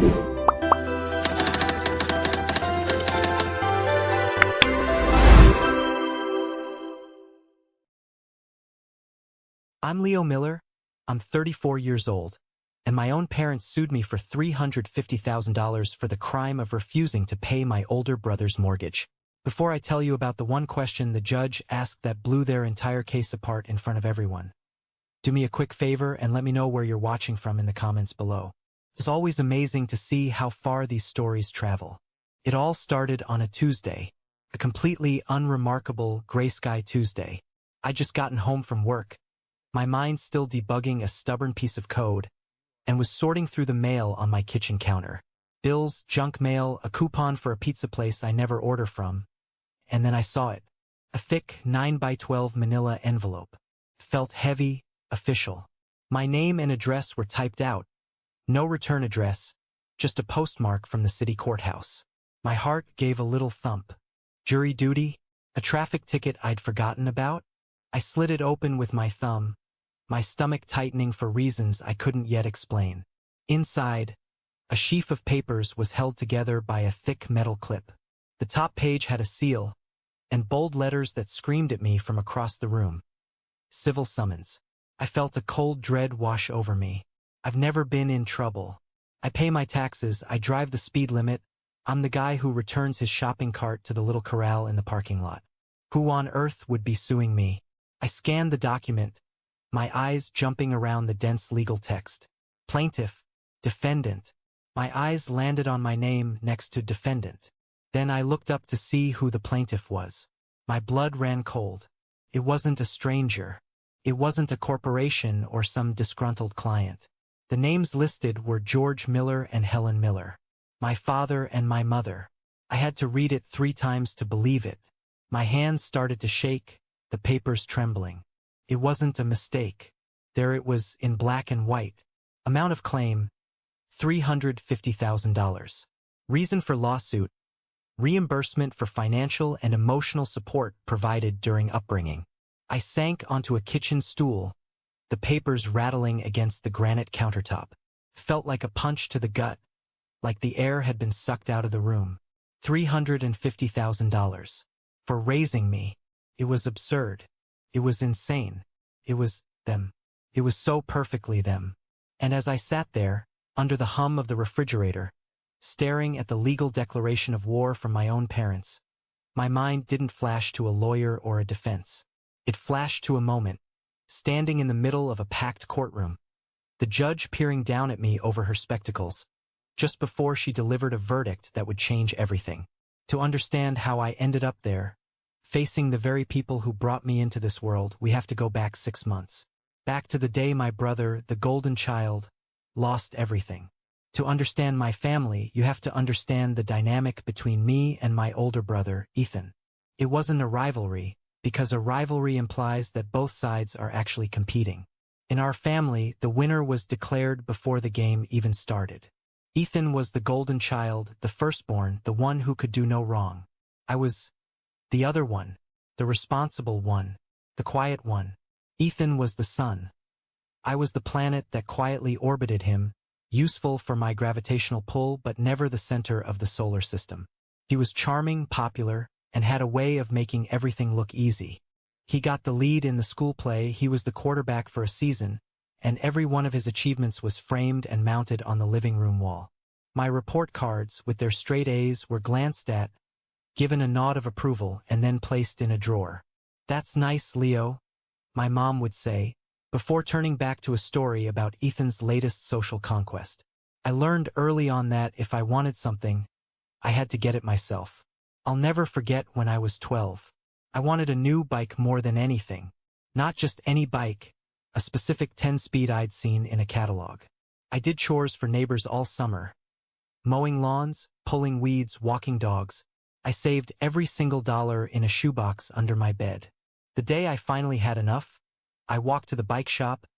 I'm Leo Miller. I'm 34 years old, and my own parents sued me for $350,000 for the crime of refusing to pay my older brother's mortgage. Before I tell you about the one question the judge asked that blew their entire case apart in front of everyone, do me a quick favor and let me know where you're watching from in the comments below. It's always amazing to see how far these stories travel. It all started on a Tuesday, a completely unremarkable gray sky Tuesday. I'd just gotten home from work, my mind still debugging a stubborn piece of code, and was sorting through the mail on my kitchen counter. Bills, junk mail, a coupon for a pizza place I never order from. And then I saw it. A thick 9x12 manila envelope. Felt heavy, official. My name and address were typed out. No return address, just a postmark from the city courthouse. My heart gave a little thump. Jury duty? A traffic ticket I'd forgotten about? I slid it open with my thumb, my stomach tightening for reasons I couldn't yet explain. Inside, a sheaf of papers was held together by a thick metal clip. The top page had a seal, and bold letters that screamed at me from across the room. Civil summons. I felt a cold dread wash over me. I've never been in trouble. I pay my taxes, I drive the speed limit. I'm the guy who returns his shopping cart to the little corral in the parking lot. Who on earth would be suing me? I scanned the document, my eyes jumping around the dense legal text. Plaintiff, defendant. My eyes landed on my name next to defendant. Then I looked up to see who the plaintiff was. My blood ran cold. It wasn't a stranger. It wasn't a corporation or some disgruntled client. The names listed were George Miller and Helen Miller. My father and my mother. I had to read it 3 times to believe it. My hands started to shake, the papers trembling. It wasn't a mistake. There it was in black and white. Amount of claim, $350,000. Reason for lawsuit, reimbursement for financial and emotional support provided during upbringing. I sank onto a kitchen stool, the papers rattling against the granite countertop. Felt like a punch to the gut, like the air had been sucked out of the room. $350,000. For raising me. It was absurd. It was insane. It was them. It was so perfectly them. And as I sat there, under the hum of the refrigerator, staring at the legal declaration of war from my own parents, my mind didn't flash to a lawyer or a defense. It flashed to a moment, standing in the middle of a packed courtroom, the judge peering down at me over her spectacles, just before she delivered a verdict that would change everything. To understand how I ended up there, facing the very people who brought me into this world, we have to go back 6 months. Back to the day my brother, the golden child, lost everything. To understand my family, you have to understand the dynamic between me and my older brother, Ethan. It wasn't a rivalry, because a rivalry implies that both sides are actually competing. In our family, the winner was declared before the game even started. Ethan was the golden child, the firstborn, the one who could do no wrong. I was the other one, the responsible one, the quiet one. Ethan was the sun. I was the planet that quietly orbited him, useful for my gravitational pull but never the center of the solar system. He was charming, popular, and had a way of making everything look easy. He got the lead in the school play, he was the quarterback for a season, and every one of his achievements was framed and mounted on the living room wall. My report cards, with their straight A's, were glanced at, given a nod of approval, and then placed in a drawer. "That's nice, Leo," my mom would say, before turning back to a story about Ethan's latest social conquest. I learned early on that if I wanted something, I had to get it myself. I'll never forget when I was 12. I wanted a new bike more than anything. Not just any bike, a specific 10-speed I'd seen in a catalog. I did chores for neighbors all summer. Mowing lawns, pulling weeds, walking dogs. I saved every single dollar in a shoebox under my bed. The day I finally had enough, I walked to the bike shop,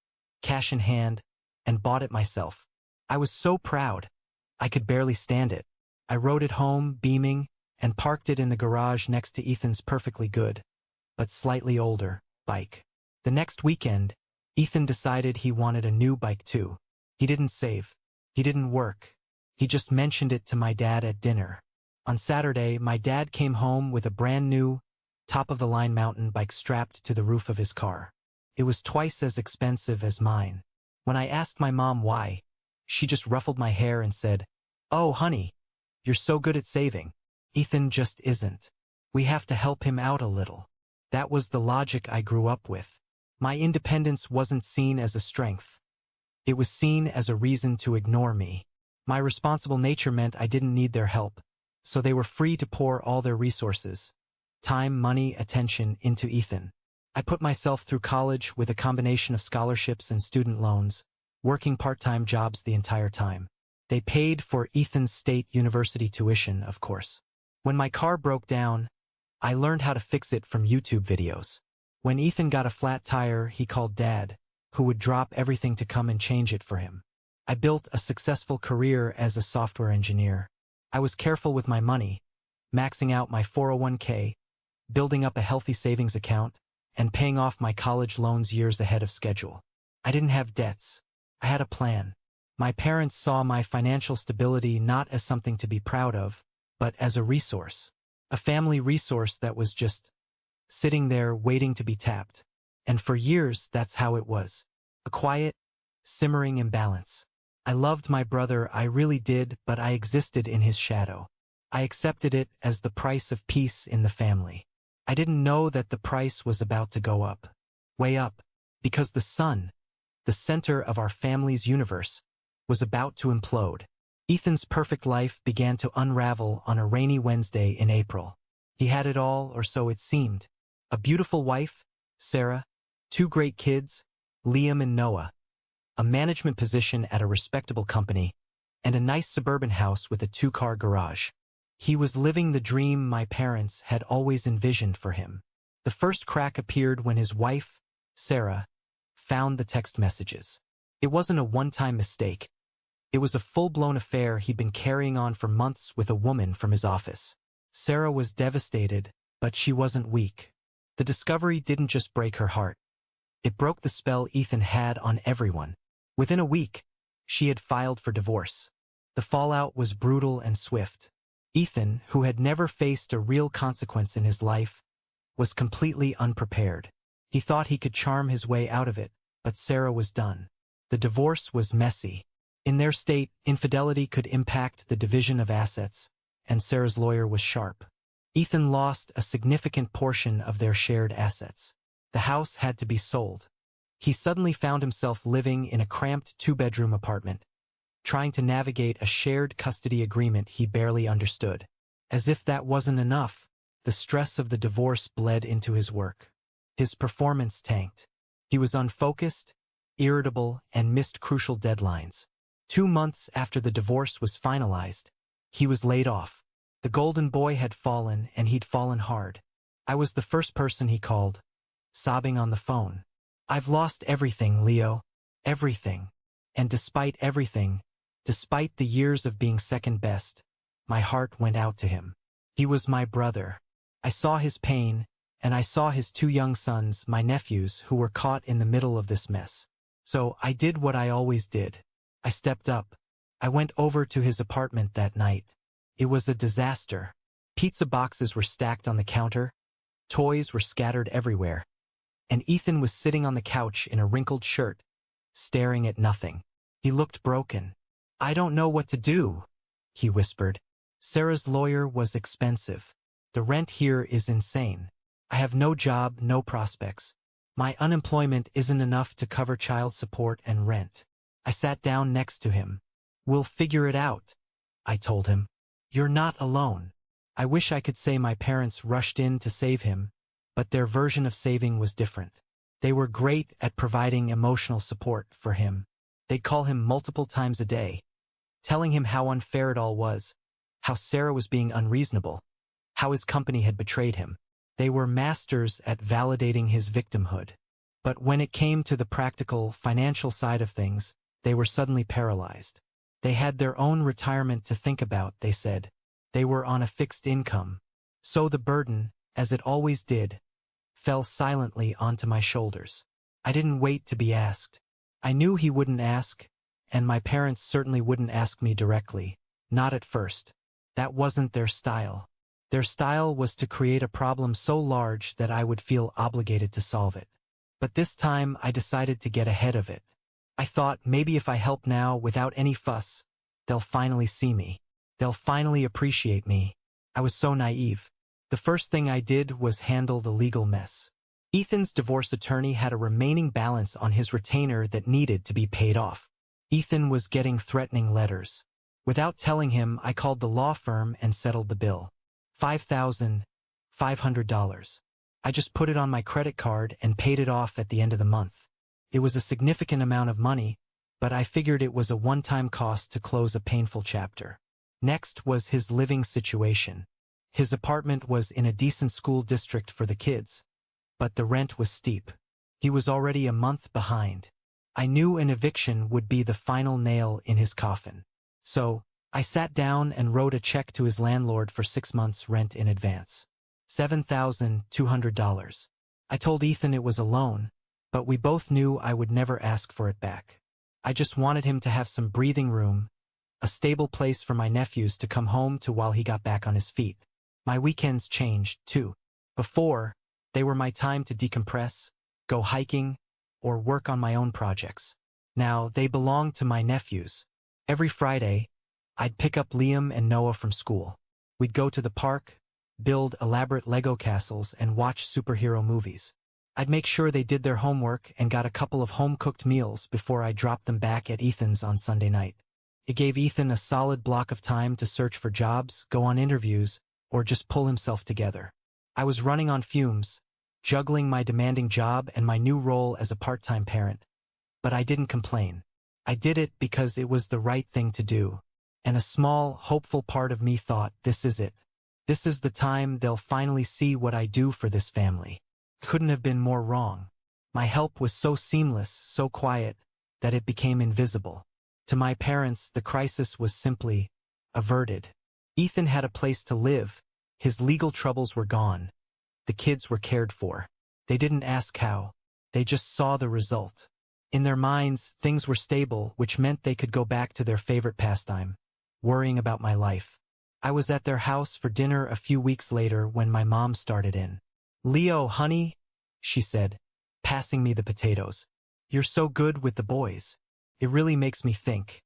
cash in hand, and bought it myself. I was so proud. I could barely stand it. I rode it home, beaming, and parked it in the garage next to Ethan's perfectly good, but slightly older, bike. The next weekend, Ethan decided he wanted a new bike too. He didn't save. He didn't work. He just mentioned it to my dad at dinner. On Saturday, my dad came home with a brand new, top-of-the-line mountain bike strapped to the roof of his car. It was twice as expensive as mine. When I asked my mom why, she just ruffled my hair and said, "Oh, honey, you're so good at saving. Ethan just isn't. We have to help him out a little." That was the logic I grew up with. My independence wasn't seen as a strength. It was seen as a reason to ignore me. My responsible nature meant I didn't need their help, so they were free to pour all their resources, time, money, attention, into Ethan. I put myself through college with a combination of scholarships and student loans, working part-time jobs the entire time. They paid for Ethan's state university tuition, of course. When my car broke down, I learned how to fix it from YouTube videos. When Ethan got a flat tire, he called Dad, who would drop everything to come and change it for him. I built a successful career as a software engineer. I was careful with my money, maxing out my 401k, building up a healthy savings account, and paying off my college loans years ahead of schedule. I didn't have debts. I had a plan. My parents saw my financial stability not as something to be proud of, but as a resource. A family resource that was just sitting there waiting to be tapped. And for years, that's how it was. A quiet, simmering imbalance. I loved my brother, I really did, but I existed in his shadow. I accepted it as the price of peace in the family. I didn't know that the price was about to go up. Way up. Because the sun, the center of our family's universe, was about to implode. Ethan's perfect life began to unravel on a rainy Wednesday in April. He had it all, or so it seemed. A beautiful wife, Sarah, 2 great kids, Liam and Noah, a management position at a respectable company, and a nice suburban house with a 2-car garage. He was living the dream my parents had always envisioned for him. The first crack appeared when his wife, Sarah, found the text messages. It wasn't a one-time mistake. It was a full-blown affair he'd been carrying on for months with a woman from his office. Sarah was devastated, but she wasn't weak. The discovery didn't just break her heart. It broke the spell Ethan had on everyone. Within a week, she had filed for divorce. The fallout was brutal and swift. Ethan, who had never faced a real consequence in his life, was completely unprepared. He thought he could charm his way out of it, but Sarah was done. The divorce was messy. In their state, infidelity could impact the division of assets, and Sarah's lawyer was sharp. Ethan lost a significant portion of their shared assets. The house had to be sold. He suddenly found himself living in a cramped 2-bedroom apartment, trying to navigate a shared custody agreement he barely understood. As if that wasn't enough, the stress of the divorce bled into his work. His performance tanked. He was unfocused, irritable, and missed crucial deadlines. 2 months after the divorce was finalized, he was laid off. The golden boy had fallen, and he'd fallen hard. I was the first person he called, sobbing on the phone. "I've lost everything, Leo. Everything. And despite everything, despite the years of being second best, my heart went out to him. He was my brother. I saw his pain, and I saw his 2 young sons, my nephews, who were caught in the middle of this mess. So I did what I always did. I stepped up. I went over to his apartment that night. It was a disaster. Pizza boxes were stacked on the counter, toys were scattered everywhere, and Ethan was sitting on the couch in a wrinkled shirt, staring at nothing. He looked broken. "I don't know what to do," he whispered. "Sarah's lawyer was expensive. The rent here is insane. I have no job, no prospects. My unemployment isn't enough to cover child support and rent." I sat down next to him. "We'll figure it out," I told him. "You're not alone." I wish I could say my parents rushed in to save him, but their version of saving was different. They were great at providing emotional support for him. They'd call him multiple times a day, telling him how unfair it all was, how Sarah was being unreasonable, how his company had betrayed him. They were masters at validating his victimhood. But when it came to the practical, financial side of things, they were suddenly paralyzed. They had their own retirement to think about, they said. They were on a fixed income. So the burden, as it always did, fell silently onto my shoulders. I didn't wait to be asked. I knew he wouldn't ask, and my parents certainly wouldn't ask me directly. Not at first. That wasn't their style. Their style was to create a problem so large that I would feel obligated to solve it. But this time I decided to get ahead of it. I thought maybe if I help now without any fuss, they'll finally see me. They'll finally appreciate me. I was so naive. The first thing I did was handle the legal mess. Ethan's divorce attorney had a remaining balance on his retainer that needed to be paid off. Ethan was getting threatening letters. Without telling him, I called the law firm and settled the bill. $5,500. I just put it on my credit card and paid it off at the end of the month. It was a significant amount of money, but I figured it was a one-time cost to close a painful chapter. Next was his living situation. His apartment was in a decent school district for the kids, but the rent was steep. He was already a month behind. I knew an eviction would be the final nail in his coffin. So, I sat down and wrote a check to his landlord for 6 months' rent in advance. $7,200. I told Ethan it was a loan, but we both knew I would never ask for it back. I just wanted him to have some breathing room, a stable place for my nephews to come home to while he got back on his feet. My weekends changed, too. Before, they were my time to decompress, go hiking, or work on my own projects. Now, they belong to my nephews. Every Friday, I'd pick up Liam and Noah from school. We'd go to the park, build elaborate Lego castles, and watch superhero movies. I'd make sure they did their homework and got a couple of home-cooked meals before I dropped them back at Ethan's on Sunday night. It gave Ethan a solid block of time to search for jobs, go on interviews, or just pull himself together. I was running on fumes, juggling my demanding job and my new role as a part-time parent. But I didn't complain. I did it because it was the right thing to do. And a small, hopeful part of me thought, this is it. This is the time they'll finally see what I do for this family. Couldn't have been more wrong. My help was so seamless, so quiet, that it became invisible. To my parents, the crisis was simply averted. Ethan had a place to live. His legal troubles were gone. The kids were cared for. They didn't ask how. They just saw the result. In their minds, things were stable, which meant they could go back to their favorite pastime, worrying about my life. I was at their house for dinner a few weeks later when my mom started in. "Leo, honey," she said, passing me the potatoes. "You're so good with the boys. It really makes me think.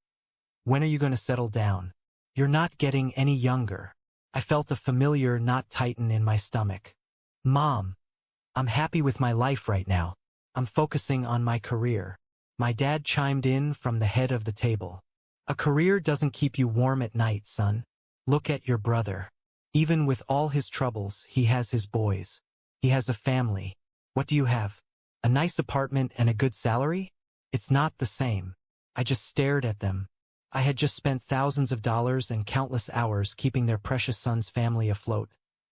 When are you going to settle down? You're not getting any younger." I felt a familiar knot tighten in my stomach. "Mom, I'm happy with my life right now. I'm focusing on my career." My dad chimed in from the head of the table. "A career doesn't keep you warm at night, son. Look at your brother. Even with all his troubles, he has his boys. He has a family. What do you have? A nice apartment and a good salary? It's not the same." I just stared at them. I had just spent thousands of dollars and countless hours keeping their precious son's family afloat,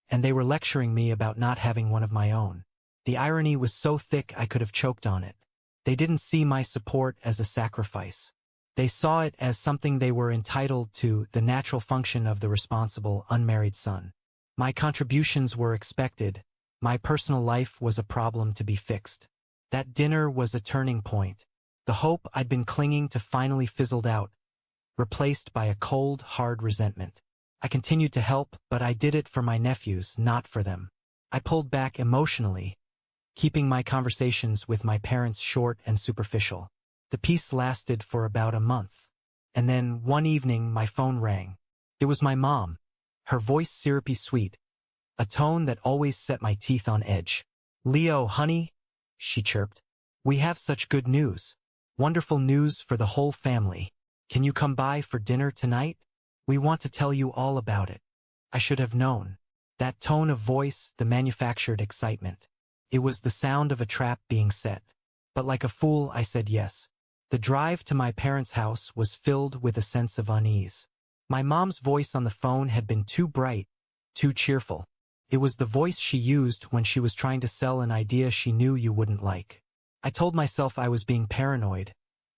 and they were lecturing me about not having one of my own. The irony was so thick I could have choked on it. They didn't see my support as a sacrifice. They saw it as something they were entitled to, the natural function of the responsible, unmarried son. My contributions were expected. My personal life was a problem to be fixed. That dinner was a turning point. The hope I'd been clinging to finally fizzled out, replaced by a cold, hard resentment. I continued to help, but I did it for my nephews, not for them. I pulled back emotionally, keeping my conversations with my parents short and superficial. The peace lasted for about a month. And then, one evening, my phone rang. It was my mom, her voice syrupy sweet, a tone that always set my teeth on edge. "Leo, honey," she chirped. "We have such good news. Wonderful news for the whole family. Can you come by for dinner tonight? We want to tell you all about it." I should have known. That tone of voice, the manufactured excitement. It was the sound of a trap being set. But like a fool, I said yes. The drive to my parents' house was filled with a sense of unease. My mom's voice on the phone had been too bright, too cheerful. It was the voice she used when she was trying to sell an idea she knew you wouldn't like. I told myself I was being paranoid,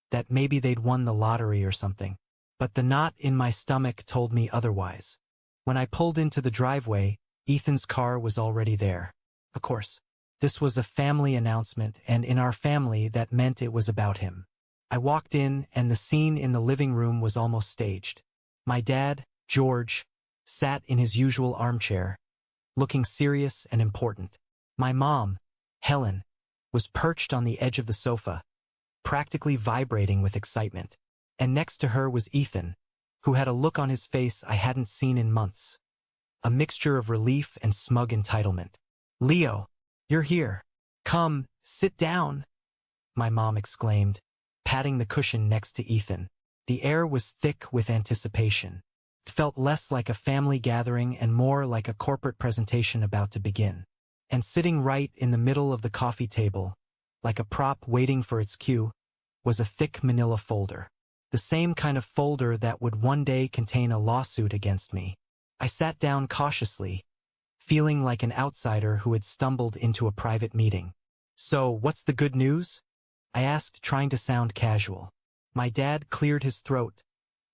that maybe they'd won the lottery or something. But the knot in my stomach told me otherwise. When I pulled into the driveway, Ethan's car was already there. Of course, this was a family announcement, and in our family that meant it was about him. I walked in, and the scene in the living room was almost staged. My dad, George, sat in his usual armchair, looking serious and important. My mom, Helen, was perched on the edge of the sofa, practically vibrating with excitement. And next to her was Ethan, who had a look on his face I hadn't seen in months. A mixture of relief and smug entitlement. "Leo, you're here. Come, sit down," my mom exclaimed, patting the cushion next to Ethan. The air was thick with anticipation. It felt less like a family gathering and more like a corporate presentation about to begin. And sitting right in the middle of the coffee table, like a prop waiting for its cue, was a thick manila folder. The same kind of folder that would one day contain a lawsuit against me. I sat down cautiously, feeling like an outsider who had stumbled into a private meeting. "So, what's the good news?" I asked, trying to sound casual. My dad cleared his throat,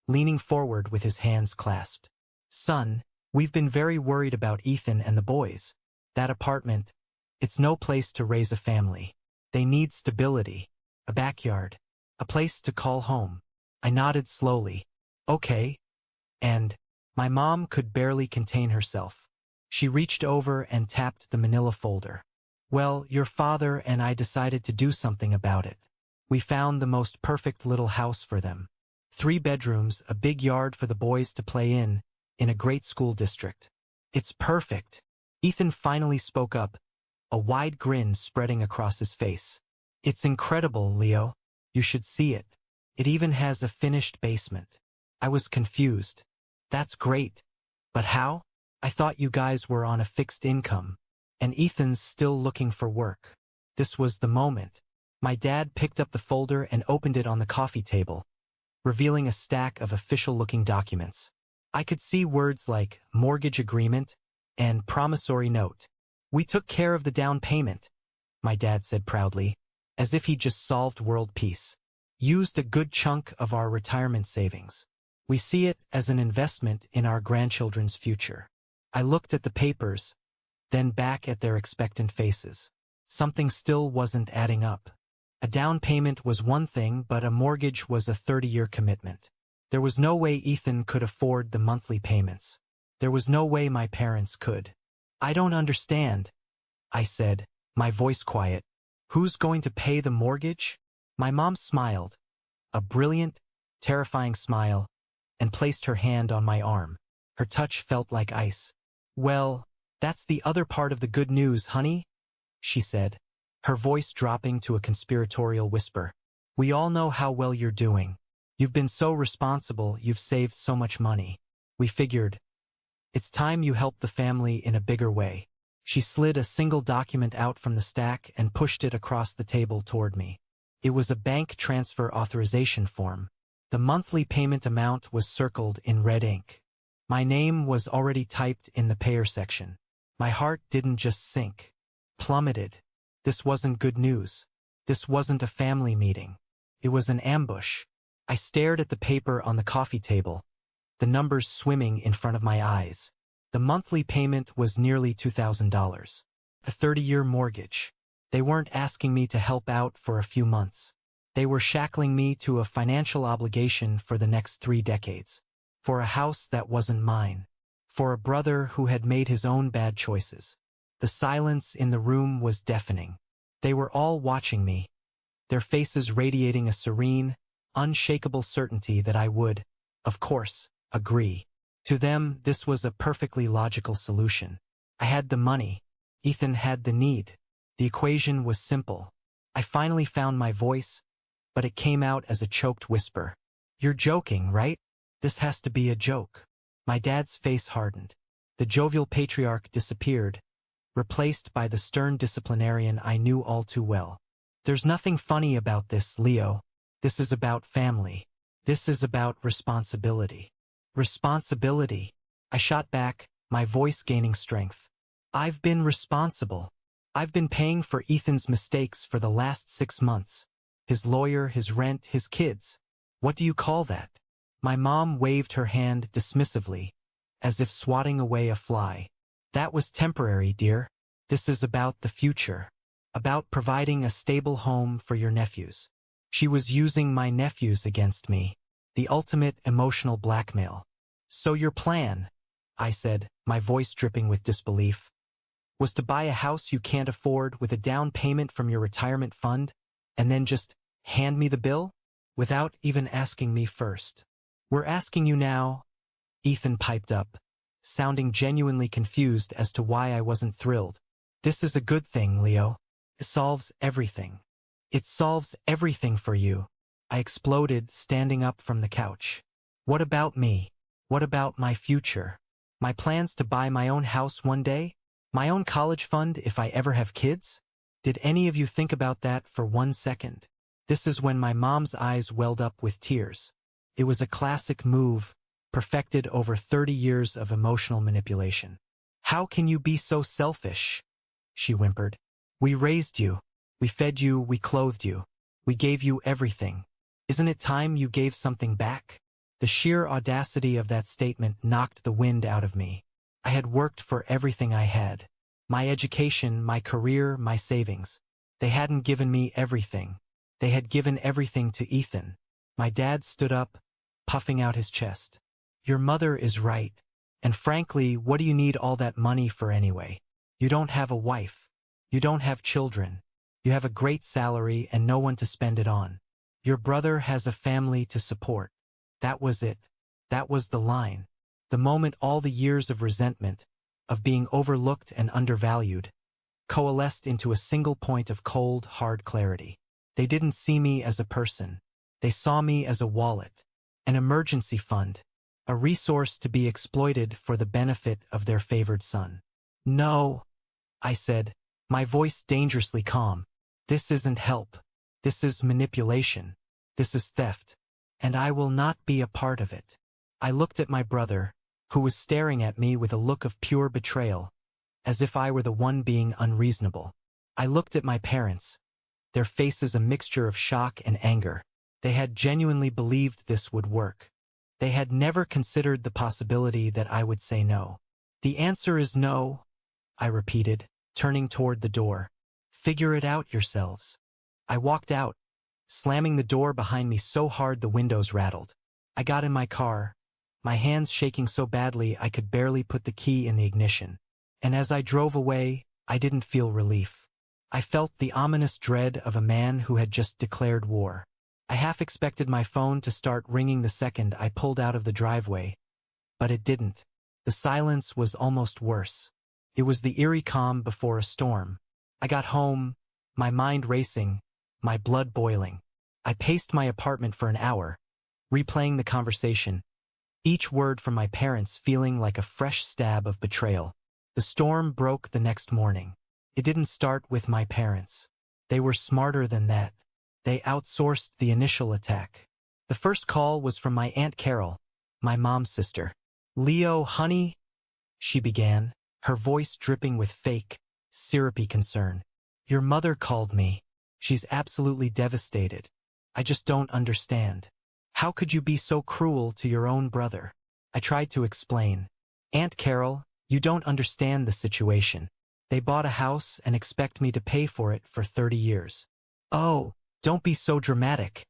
leaning forward with his hands clasped. "Son, we've been very worried about Ethan and the boys. That apartment, it's no place to raise a family. They need stability, a backyard, a place to call home." I nodded slowly. "Okay." And my mom could barely contain herself. She reached over and tapped the manila folder. "Well, your father and I decided to do something about it. We found the most perfect little house for them. 3 bedrooms, a big yard for the boys to play in a great school district. It's perfect." Ethan finally spoke up, a wide grin spreading across his face. "It's incredible, Leo. You should see it. It even has a finished basement." I was confused. "That's great. But how? I thought you guys were on a fixed income. And Ethan's still looking for work." This was the moment. My dad picked up the folder and opened it on the coffee table, revealing a stack of official-looking documents. I could see words like mortgage agreement and promissory note. "We took care of the down payment," my dad said proudly, as if he just solved world peace. "Used a good chunk of our retirement savings. We see it as an investment in our grandchildren's future." I looked at the papers, then back at their expectant faces. Something still wasn't adding up. A down payment was one thing, but a mortgage was a 30-year commitment. There was no way Ethan could afford the monthly payments. There was no way my parents could. "I don't understand," I said, my voice quiet. "Who's going to pay the mortgage?" My mom smiled, a brilliant, terrifying smile, and placed her hand on my arm. Her touch felt like ice. "Well, that's the other part of the good news, honey," she said, her voice dropping to a conspiratorial whisper. "We all know how well you're doing. You've been so responsible, you've saved so much money. We figured, it's time you helped the family in a bigger way." She slid a single document out from the stack and pushed it across the table toward me. It was a bank transfer authorization form. The monthly payment amount was circled in red ink. My name was already typed in the payer section. My heart didn't just sink, plummeted. This wasn't good news. This wasn't a family meeting. It was an ambush. I stared at the paper on the coffee table, the numbers swimming in front of my eyes. The monthly payment was nearly $2,000. A 30-year mortgage. They weren't asking me to help out for a few months. They were shackling me to a financial obligation for the next 3 decades. For a house that wasn't mine. For a brother who had made his own bad choices. The silence in the room was deafening. They were all watching me, their faces radiating a serene, unshakable certainty that I would, of course, agree. To them, this was a perfectly logical solution. I had the money. Ethan had the need. The equation was simple. I finally found my voice, but it came out as a choked whisper. "You're joking, right? This has to be a joke." My dad's face hardened. The jovial patriarch disappeared, replaced by the stern disciplinarian I knew all too well. "There's nothing funny about this, Leo. This is about family. This is about responsibility." "Responsibility?" I shot back, my voice gaining strength. "I've been responsible. I've been paying for Ethan's mistakes for the last 6 months. His lawyer, his rent, his kids. What do you call that?" My mom waved her hand dismissively, as if swatting away a fly. "That was temporary, dear. This is about the future. About providing a stable home for your nephews." She was using my nephews against me. The ultimate emotional blackmail. So your plan, I said, my voice dripping with disbelief, was to buy a house you can't afford with a down payment from your retirement fund, and then just hand me the bill? Without even asking me first. We're asking you now, Ethan piped up, sounding genuinely confused as to why I wasn't thrilled. This is a good thing, Leo. It solves everything. It solves everything for you. I exploded, standing up from the couch. What about me? What about my future? My plans to buy my own house one day? My own college fund if I ever have kids? Did any of you think about that for 1 second? This is when my mom's eyes welled up with tears. It was a classic move, perfected over 30 years of emotional manipulation. How can you be so selfish? She whimpered. We raised you. We fed you, we clothed you. We gave you everything. Isn't it time you gave something back? The sheer audacity of that statement knocked the wind out of me. I had worked for everything I had. My education, my career, my savings. They hadn't given me everything. They had given everything to Ethan. My dad stood up, puffing out his chest. Your mother is right. And frankly, what do you need all that money for anyway? You don't have a wife. You don't have children. You have a great salary and no one to spend it on. Your brother has a family to support. That was it. That was the line. The moment all the years of resentment, of being overlooked and undervalued, coalesced into a single point of cold, hard clarity. They didn't see me as a person. They saw me as a wallet, an emergency fund, a resource to be exploited for the benefit of their favored son. No, I said, my voice dangerously calm. This isn't help. This is manipulation. This is theft. And I will not be a part of it. I looked at my brother, who was staring at me with a look of pure betrayal, as if I were the one being unreasonable. I looked at my parents, their faces a mixture of shock and anger. They had genuinely believed this would work. They had never considered the possibility that I would say no. The answer is no, I repeated, turning toward the door. Figure it out yourselves. I walked out, slamming the door behind me so hard the windows rattled. I got in my car, my hands shaking so badly I could barely put the key in the ignition. And as I drove away, I didn't feel relief. I felt the ominous dread of a man who had just declared war. I half expected my phone to start ringing the second I pulled out of the driveway, but it didn't. The silence was almost worse. It was the eerie calm before a storm. I got home, my mind racing, my blood boiling. I paced my apartment for an hour, replaying the conversation, each word from my parents feeling like a fresh stab of betrayal. The storm broke the next morning. It didn't start with my parents. They were smarter than that. They outsourced the initial attack. The first call was from my Aunt Carol, my mom's sister. Leo, honey, she began, her voice dripping with fake, syrupy concern. Your mother called me. She's absolutely devastated. I just don't understand. How could you be so cruel to your own brother? I tried to explain. Aunt Carol, you don't understand the situation. They bought a house and expect me to pay for it for 30 years. Oh, don't be so dramatic,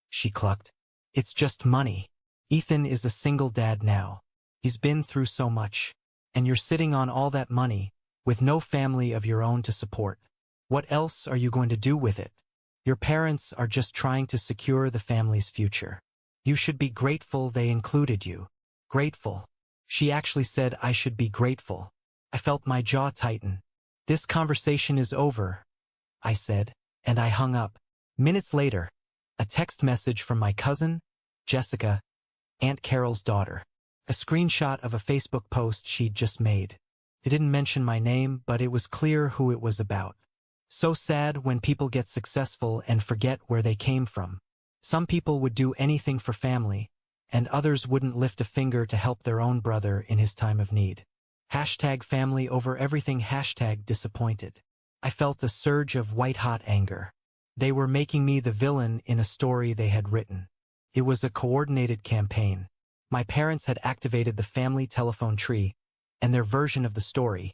she clucked. It's just money. Ethan is a single dad now. He's been through so much. And you're sitting on all that money, with no family of your own to support. What else are you going to do with it? Your parents are just trying to secure the family's future. You should be grateful they included you. Grateful. She actually said I should be grateful. I felt my jaw tighten. This conversation is over, I said, and I hung up. Minutes later, a text message from my cousin, Jessica, Aunt Carol's daughter. A screenshot of a Facebook post she'd just made. It didn't mention my name, but it was clear who it was about. So sad when people get successful and forget where they came from. Some people would do anything for family, and others wouldn't lift a finger to help their own brother in his time of need. Hashtag family over everything, hashtag disappointed. I felt a surge of white-hot anger. They were making me the villain in a story they had written. It was a coordinated campaign. My parents had activated the family telephone tree, and their version of the story,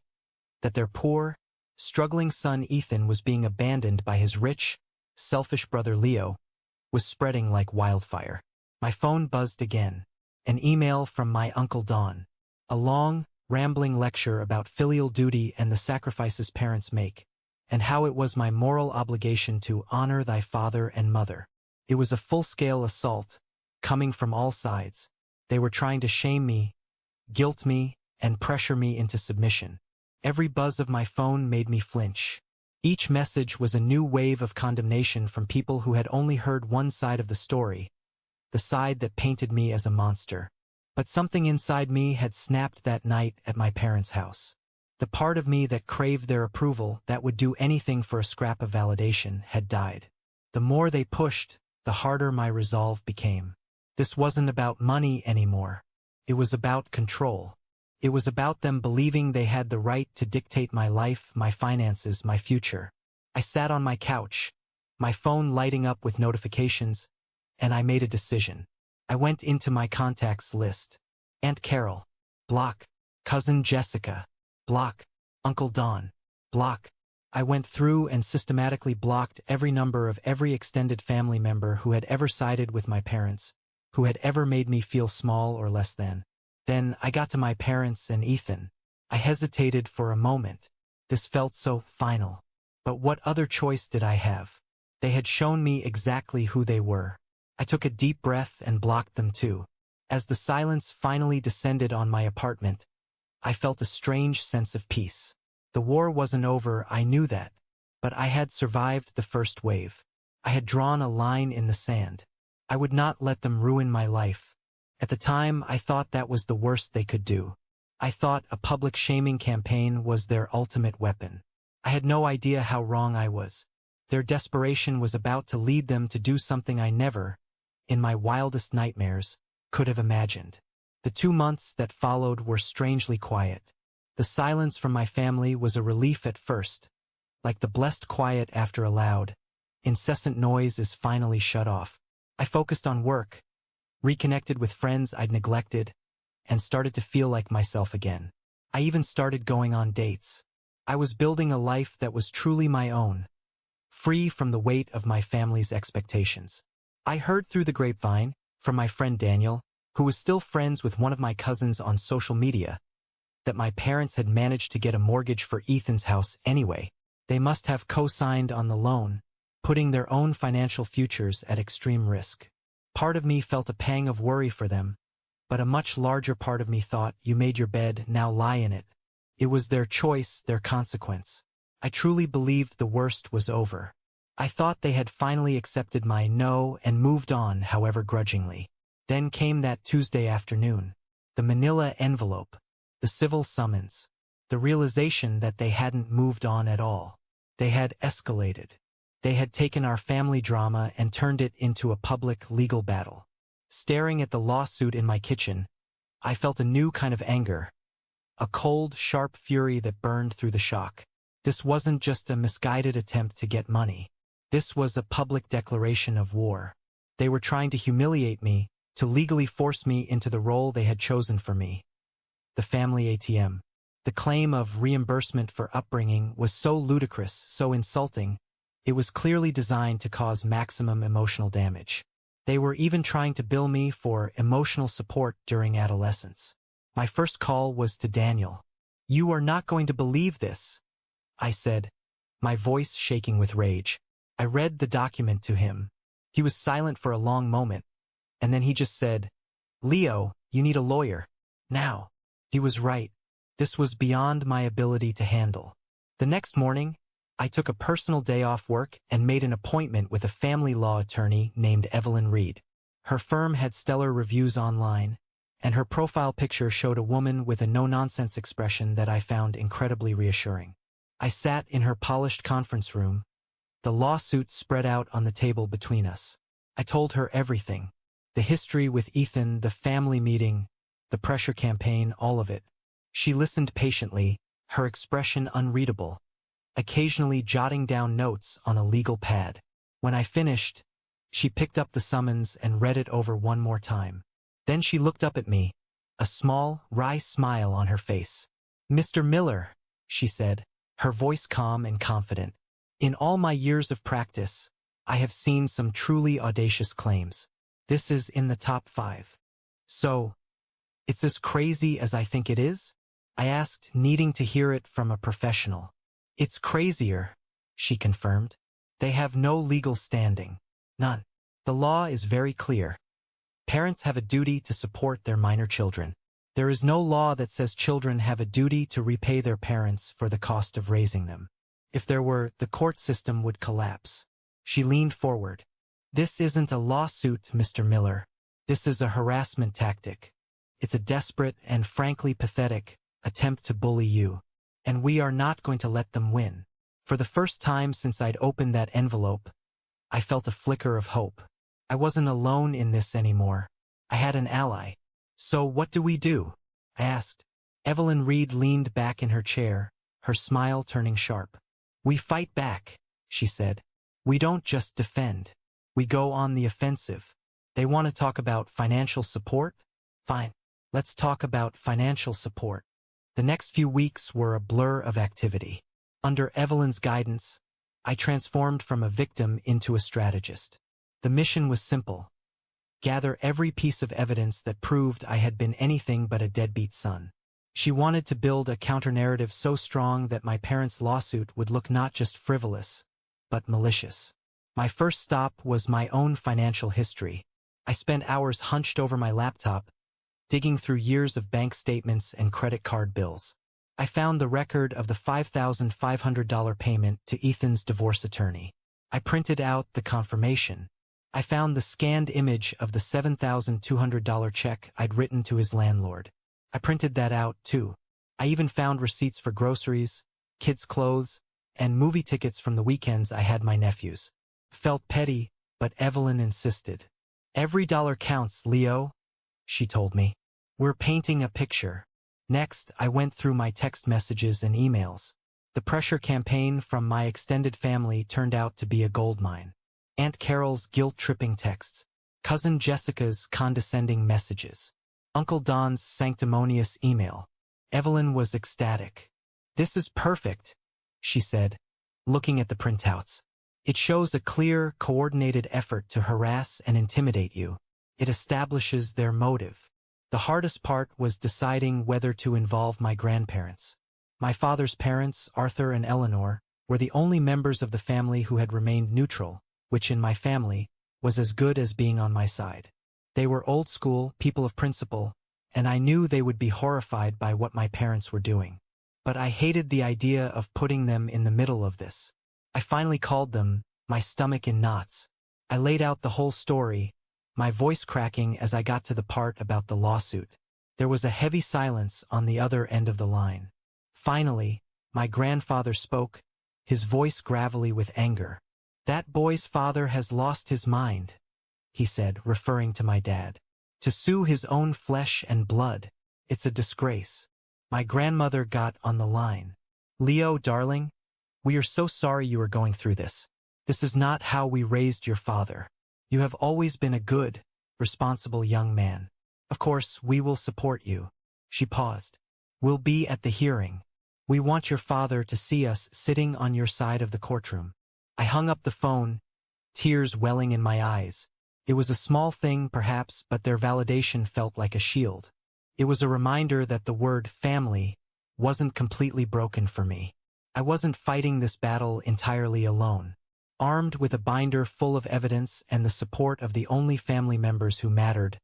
that their poor, struggling son Ethan was being abandoned by his rich, selfish brother Leo, was spreading like wildfire. My phone buzzed again. An email from my Uncle Don. A long, rambling lecture about filial duty and the sacrifices parents make, and how it was my moral obligation to honor thy father and mother. It was a full-scale assault, coming from all sides. They were trying to shame me, guilt me, and pressure me into submission. Every buzz of my phone made me flinch. Each message was a new wave of condemnation from people who had only heard one side of the story, the side that painted me as a monster. But something inside me had snapped that night at my parents' house. The part of me that craved their approval, that would do anything for a scrap of validation, had died. The more they pushed, the harder my resolve became. This wasn't about money anymore. It was about control. It was about them believing they had the right to dictate my life, my finances, my future. I sat on my couch, my phone lighting up with notifications, and I made a decision. I went into my contacts list. Aunt Carol, block. Cousin Jessica, block. Uncle Don, block. I went through and systematically blocked every number of every extended family member who had ever sided with my parents, who had ever made me feel small or less than. Then I got to my parents and Ethan. I hesitated for a moment. This felt so final. But what other choice did I have? They had shown me exactly who they were. I took a deep breath and blocked them too. As the silence finally descended on my apartment, I felt a strange sense of peace. The war wasn't over, I knew that. But I had survived the first wave. I had drawn a line in the sand. I would not let them ruin my life. At the time, I thought that was the worst they could do. I thought a public shaming campaign was their ultimate weapon. I had no idea how wrong I was. Their desperation was about to lead them to do something I never, in my wildest nightmares, could have imagined. The 2 months that followed were strangely quiet. The silence from my family was a relief at first, like the blessed quiet after a loud, incessant noise is finally shut off. I focused on work, reconnected with friends I'd neglected, and started to feel like myself again. I even started going on dates. I was building a life that was truly my own, free from the weight of my family's expectations. I heard through the grapevine, from my friend Daniel, who was still friends with one of my cousins on social media, that my parents had managed to get a mortgage for Ethan's house anyway. They must have co-signed on the loan, putting their own financial futures at extreme risk. Part of me felt a pang of worry for them, but a much larger part of me thought, you made your bed, now lie in it. It was their choice, their consequence. I truly believed the worst was over. I thought they had finally accepted my no and moved on, however grudgingly. Then came that Tuesday afternoon. The manila envelope. The civil summons. The realization that they hadn't moved on at all. They had escalated. They had taken our family drama and turned it into a public legal battle. Staring at the lawsuit in my kitchen, I felt a new kind of anger. A cold, sharp fury that burned through the shock. This wasn't just a misguided attempt to get money. This was a public declaration of war. They were trying to humiliate me, to legally force me into the role they had chosen for me. The family ATM. The claim of reimbursement for upbringing was so ludicrous, so insulting, it was clearly designed to cause maximum emotional damage. They were even trying to bill me for emotional support during adolescence. My first call was to Daniel. "You are not going to believe this," I said, my voice shaking with rage. I read the document to him. He was silent for a long moment, and then he just said, "Leo, you need a lawyer. Now." He was right. This was beyond my ability to handle. The next morning, I took a personal day off work and made an appointment with a family law attorney named Evelyn Reed. Her firm had stellar reviews online, and her profile picture showed a woman with a no-nonsense expression that I found incredibly reassuring. I sat in her polished conference room, the lawsuit spread out on the table between us. I told her everything. The history with Ethan, the family meeting, the pressure campaign, all of it. She listened patiently, her expression unreadable, occasionally jotting down notes on a legal pad. When I finished, she picked up the summons and read it over one more time. Then she looked up at me, a small, wry smile on her face. "Mr. Miller," she said, her voice calm and confident. "In all my years of practice, I have seen some truly audacious claims. This is in the top 5. So, it's as crazy as I think it is? I asked, needing to hear it from a professional. It's crazier, she confirmed. They have no legal standing. None. The law is very clear. Parents have a duty to support their minor children. There is no law that says children have a duty to repay their parents for the cost of raising them. If there were, the court system would collapse. She leaned forward. This isn't a lawsuit, Mr. Miller. This is a harassment tactic. It's a desperate and frankly pathetic attempt to bully you. And we are not going to let them win. For the first time since I'd opened that envelope, I felt a flicker of hope. I wasn't alone in this anymore. I had an ally. So what do we do? I asked. Evelyn Reed leaned back in her chair, her smile turning sharp. We fight back, she said. We don't just defend. We go on the offensive. They want to talk about financial support? Fine. Let's talk about financial support. The next few weeks were a blur of activity. Under Evelyn's guidance, I transformed from a victim into a strategist. The mission was simple. Gather every piece of evidence that proved I had been anything but a deadbeat son. She wanted to build a counter-narrative so strong that my parents' lawsuit would look not just frivolous, but malicious. My first stop was my own financial history. I spent hours hunched over my laptop, digging through years of bank statements and credit card bills. I found the record of the $5,500 payment to Ethan's divorce attorney. I printed out the confirmation. I found the scanned image of the $7,200 check I'd written to his landlord. I printed that out, too. I even found receipts for groceries, kids' clothes, and movie tickets from the weekends I had my nephews. Felt petty, but Evelyn insisted. Every dollar counts, Leo, she told me. We're painting a picture. Next, I went through my text messages and emails. The pressure campaign from my extended family turned out to be a goldmine. Aunt Carol's guilt-tripping texts, Cousin Jessica's condescending messages, Uncle Don's sanctimonious email. Evelyn was ecstatic. This is perfect, she said, looking at the printouts. It shows a clear, coordinated effort to harass and intimidate you. It establishes their motive. The hardest part was deciding whether to involve my grandparents. My father's parents, Arthur and Eleanor, were the only members of the family who had remained neutral, which in my family was as good as being on my side. They were old school, people of principle, and I knew they would be horrified by what my parents were doing. But I hated the idea of putting them in the middle of this. I finally called them, my stomach in knots. I laid out the whole story, my voice cracking as I got to the part about the lawsuit. There was a heavy silence on the other end of the line. Finally, my grandfather spoke, his voice gravelly with anger. That boy's father has lost his mind, he said, referring to my dad. To sue his own flesh and blood, it's a disgrace. My grandmother got on the line. Leo, darling, we are so sorry you are going through this. This is not how we raised your father. You have always been a good, responsible young man. Of course, we will support you. She paused. We'll be at the hearing. We want your father to see us sitting on your side of the courtroom. I hung up the phone, tears welling in my eyes. It was a small thing, perhaps, but their validation felt like a shield. It was a reminder that the word family wasn't completely broken for me. I wasn't fighting this battle entirely alone. Armed with a binder full of evidence and the support of the only family members who mattered,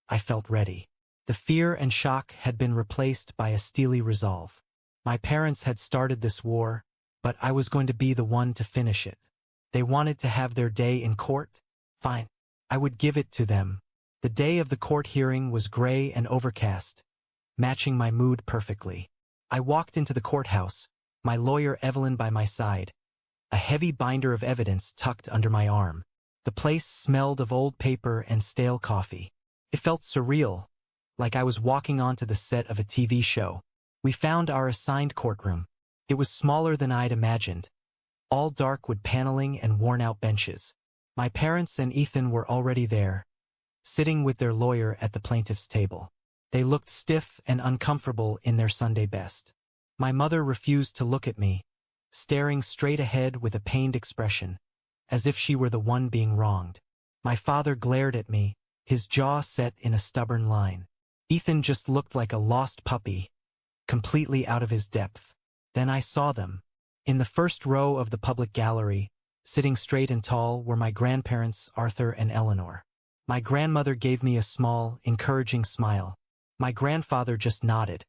I felt ready. The fear and shock had been replaced by a steely resolve. My parents had started this war, but I was going to be the one to finish it. They wanted to have their day in court? Fine. I would give it to them. The day of the court hearing was gray and overcast, matching my mood perfectly. I walked into the courthouse, my lawyer Evelyn by my side, a heavy binder of evidence tucked under my arm. The place smelled of old paper and stale coffee. It felt surreal, like I was walking onto the set of a TV show. We found our assigned courtroom. It was smaller than I'd imagined, all dark wood paneling and worn-out benches. My parents and Ethan were already there, sitting with their lawyer at the plaintiff's table. They looked stiff and uncomfortable in their Sunday best. My mother refused to look at me, staring straight ahead with a pained expression, as if she were the one being wronged. My father glared at me, his jaw set in a stubborn line. Ethan just looked like a lost puppy, completely out of his depth. Then I saw them. In the first row of the public gallery, sitting straight and tall, were my grandparents, Arthur and Eleanor. My grandmother gave me a small, encouraging smile. My grandfather just nodded,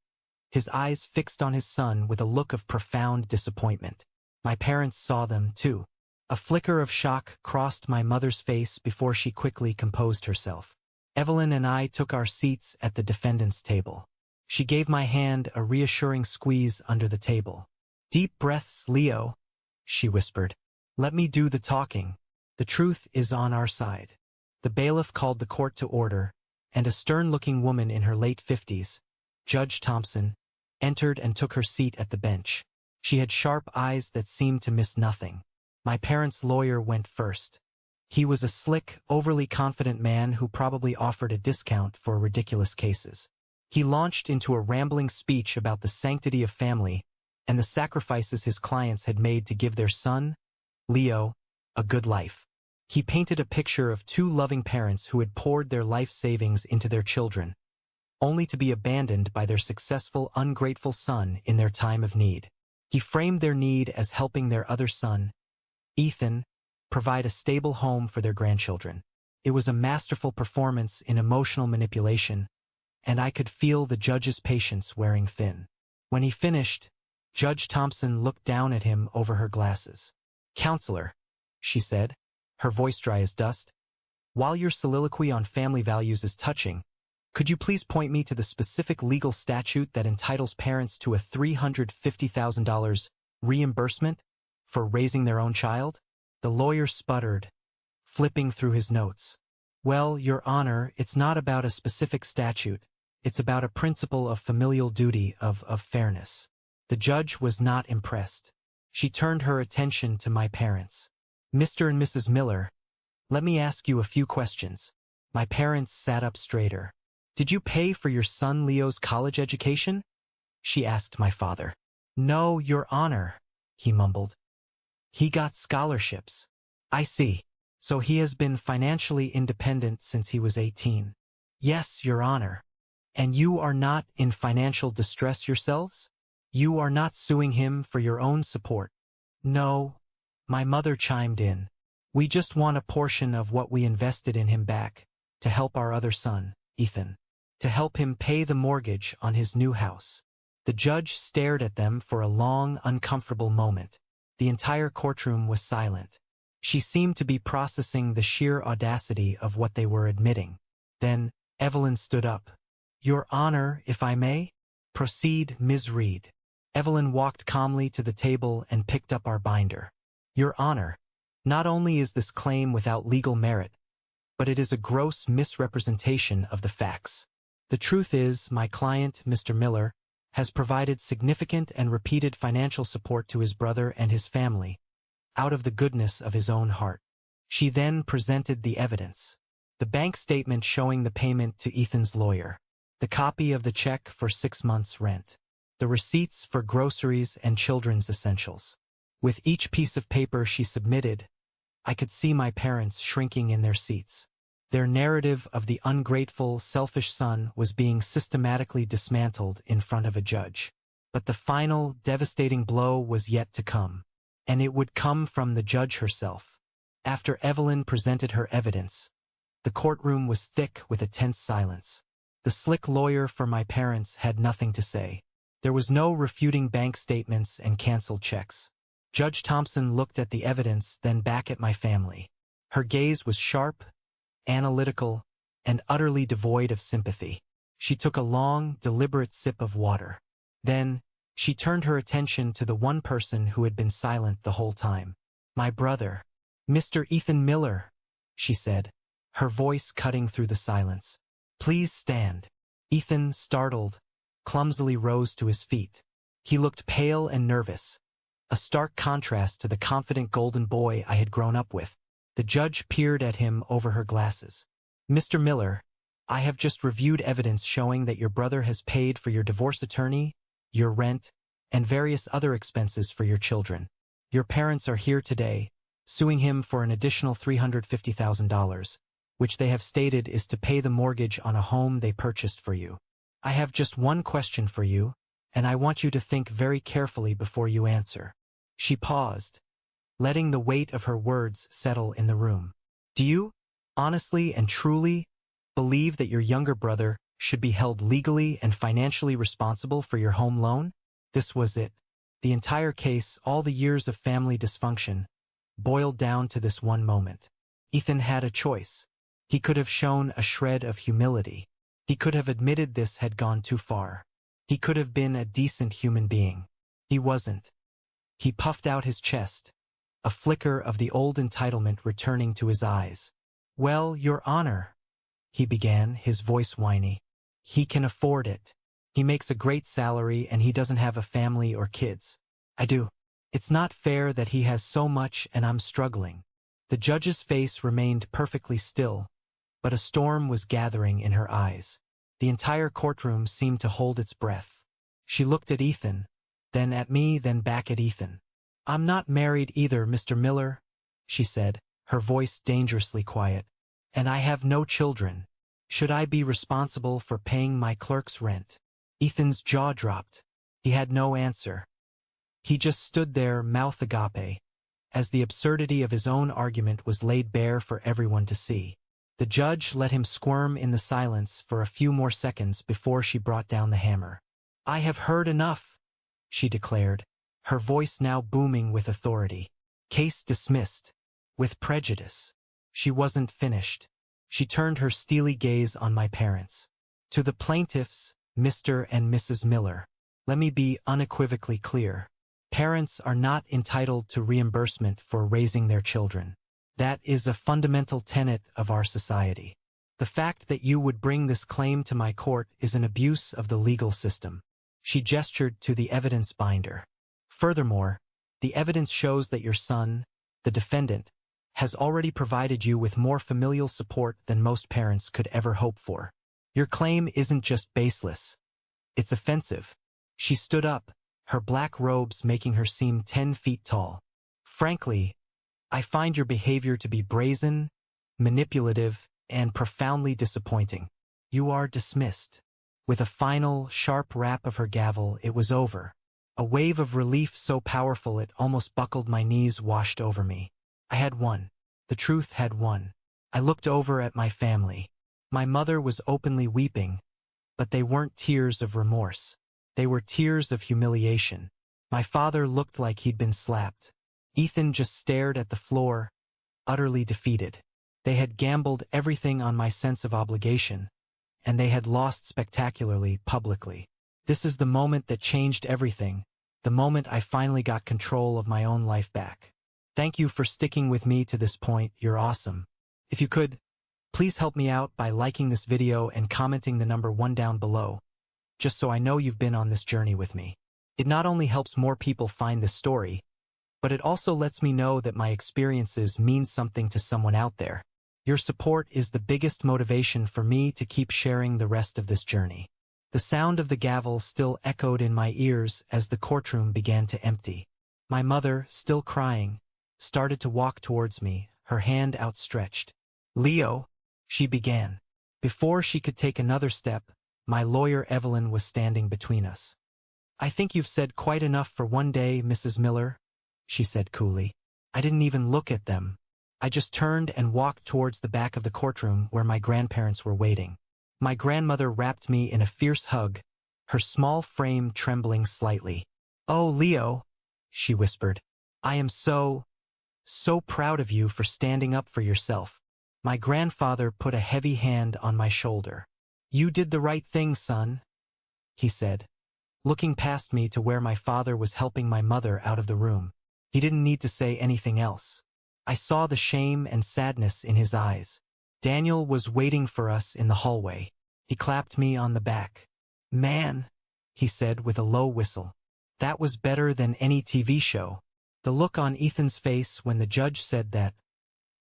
his eyes fixed on his son with a look of profound disappointment. My parents saw them, too. A flicker of shock crossed my mother's face before she quickly composed herself. Evelyn and I took our seats at the defendant's table. She gave my hand a reassuring squeeze under the table. "Deep breaths, Leo," she whispered. "Let me do the talking. The truth is on our side." The bailiff called the court to order, and a stern-looking woman in her late 50s, Judge Thompson, entered and took her seat at the bench. She had sharp eyes that seemed to miss nothing. My parents' lawyer went first. He was a slick, overly confident man who probably offered a discount for ridiculous cases. He launched into a rambling speech about the sanctity of family and the sacrifices his clients had made to give their son, Leo, a good life. He painted a picture of two loving parents who had poured their life savings into their children, only to be abandoned by their successful, ungrateful son in their time of need. He framed their need as helping their other son, Ethan, provide a stable home for their grandchildren. It was a masterful performance in emotional manipulation, and I could feel the judge's patience wearing thin. When he finished, Judge Thompson looked down at him over her glasses. "Counselor," she said, her voice dry as dust, "while your soliloquy on family values is touching, could you please point me to the specific legal statute that entitles parents to a $350,000 reimbursement for raising their own child?" The lawyer sputtered, flipping through his notes. "Well, Your Honor, it's not about a specific statute. It's about a principle of familial duty, of fairness." The judge was not impressed. She turned her attention to my parents. "Mr. and Mrs. Miller, let me ask you a few questions." My parents sat up straighter. "Did you pay for your son Leo's college education?" she asked my father. "No, Your Honor," he mumbled. "He got scholarships." "I see. So he has been financially independent since he was 18. "Yes, Your Honor." "And you are not in financial distress yourselves? You are not suing him for your own support?" "No," my mother chimed in. "We just want a portion of what we invested in him back, to help our other son, Ethan, to help him pay the mortgage on his new house." The judge stared at them for a long, uncomfortable moment. The entire courtroom was silent. She seemed to be processing the sheer audacity of what they were admitting. Then, Evelyn stood up. "Your Honor, if I may?" "Proceed, Ms. Reed." Evelyn walked calmly to the table and picked up our binder. "Your Honor, not only is this claim without legal merit, but it is a gross misrepresentation of the facts. The truth is, my client, Mr. Miller, has provided significant and repeated financial support to his brother and his family, out of the goodness of his own heart." She then presented the evidence. The bank statement showing the payment to Ethan's lawyer, the copy of the check for 6 months' rent, the receipts for groceries and children's essentials. With each piece of paper she submitted, I could see my parents shrinking in their seats. Their narrative of the ungrateful, selfish son was being systematically dismantled in front of a judge. But the final, devastating blow was yet to come, and it would come from the judge herself. After Evelyn presented her evidence, the courtroom was thick with a tense silence. The slick lawyer for my parents had nothing to say. There was no refuting bank statements and canceled checks. Judge Thompson looked at the evidence, then back at my family. Her gaze was sharp, analytical, and utterly devoid of sympathy. She took a long, deliberate sip of water. Then, she turned her attention to the one person who had been silent the whole time. "My brother, Mr. Ethan Miller," she said, her voice cutting through the silence. "Please stand." Ethan, startled, clumsily rose to his feet. He looked pale and nervous, a stark contrast to the confident golden boy I had grown up with. The judge peered at him over her glasses. "Mr. Miller, I have just reviewed evidence showing that your brother has paid for your divorce attorney, your rent, and various other expenses for your children. Your parents are here today, suing him for an additional $350,000, which they have stated is to pay the mortgage on a home they purchased for you. I have just one question for you, and I want you to think very carefully before you answer." She paused, letting the weight of her words settle in the room. "Do you, honestly and truly, believe that your younger brother should be held legally and financially responsible for your home loan?" This was it. The entire case, all the years of family dysfunction, boiled down to this one moment. Ethan had a choice. He could have shown a shred of humility. He could have admitted this had gone too far. He could have been a decent human being. He wasn't. He puffed out his chest, a flicker of the old entitlement returning to his eyes. "Well, Your Honor," he began, his voice whiny. "He can afford it. He makes a great salary and he doesn't have a family or kids. I do. It's not fair that he has so much and I'm struggling." The judge's face remained perfectly still, but a storm was gathering in her eyes. The entire courtroom seemed to hold its breath. She looked at Ethan, then at me, then back at Ethan. "I'm not married either, Mr. Miller," she said, her voice dangerously quiet. "And I have no children. Should I be responsible for paying my clerk's rent?" Ethan's jaw dropped. He had no answer. He just stood there, mouth agape, as the absurdity of his own argument was laid bare for everyone to see. The judge let him squirm in the silence for a few more seconds before she brought down the hammer. "I have heard enough," she declared, her voice now booming with authority. "Case dismissed. With prejudice." She wasn't finished. She turned her steely gaze on my parents. "To the plaintiffs, Mr. and Mrs. Miller, let me be unequivocally clear. Parents are not entitled to reimbursement for raising their children. That is a fundamental tenet of our society. The fact that you would bring this claim to my court is an abuse of the legal system." She gestured to the evidence binder. "Furthermore, the evidence shows that your son, the defendant, has already provided you with more familial support than most parents could ever hope for. Your claim isn't just baseless. It's offensive." She stood up, her black robes making her seem 10 feet tall. "Frankly, I find your behavior to be brazen, manipulative, and profoundly disappointing. You are dismissed." With a final, sharp rap of her gavel, it was over. A wave of relief so powerful it almost buckled my knees washed over me. I had won. The truth had won. I looked over at my family. My mother was openly weeping, but they weren't tears of remorse. They were tears of humiliation. My father looked like he'd been slapped. Ethan just stared at the floor, utterly defeated. They had gambled everything on my sense of obligation, and they had lost spectacularly, publicly. This is the moment that changed everything, the moment I finally got control of my own life back. Thank you for sticking with me to this point. You're awesome. If you could, please help me out by liking this video and commenting the number 1 down below, just so I know you've been on this journey with me. It not only helps more people find this story, but it also lets me know that my experiences mean something to someone out there. Your support is the biggest motivation for me to keep sharing the rest of this journey. The sound of the gavel still echoed in my ears as the courtroom began to empty. My mother, still crying, started to walk towards me, her hand outstretched. "Leo," she began. Before she could take another step, my lawyer Evelyn was standing between us. "I think you've said quite enough for one day, Mrs. Miller," she said coolly. I didn't even look at them. I just turned and walked towards the back of the courtroom where my grandparents were waiting. My grandmother wrapped me in a fierce hug, her small frame trembling slightly. "Oh, Leo," she whispered, "I am so proud of you for standing up for yourself." My grandfather put a heavy hand on my shoulder. "You did the right thing, son," he said, looking past me to where my father was helping my mother out of the room. He didn't need to say anything else. I saw the shame and sadness in his eyes. Daniel was waiting for us in the hallway. He clapped me on the back. "Man," he said with a low whistle, "that was better than any TV show." The look on Ethan's face when the judge said that,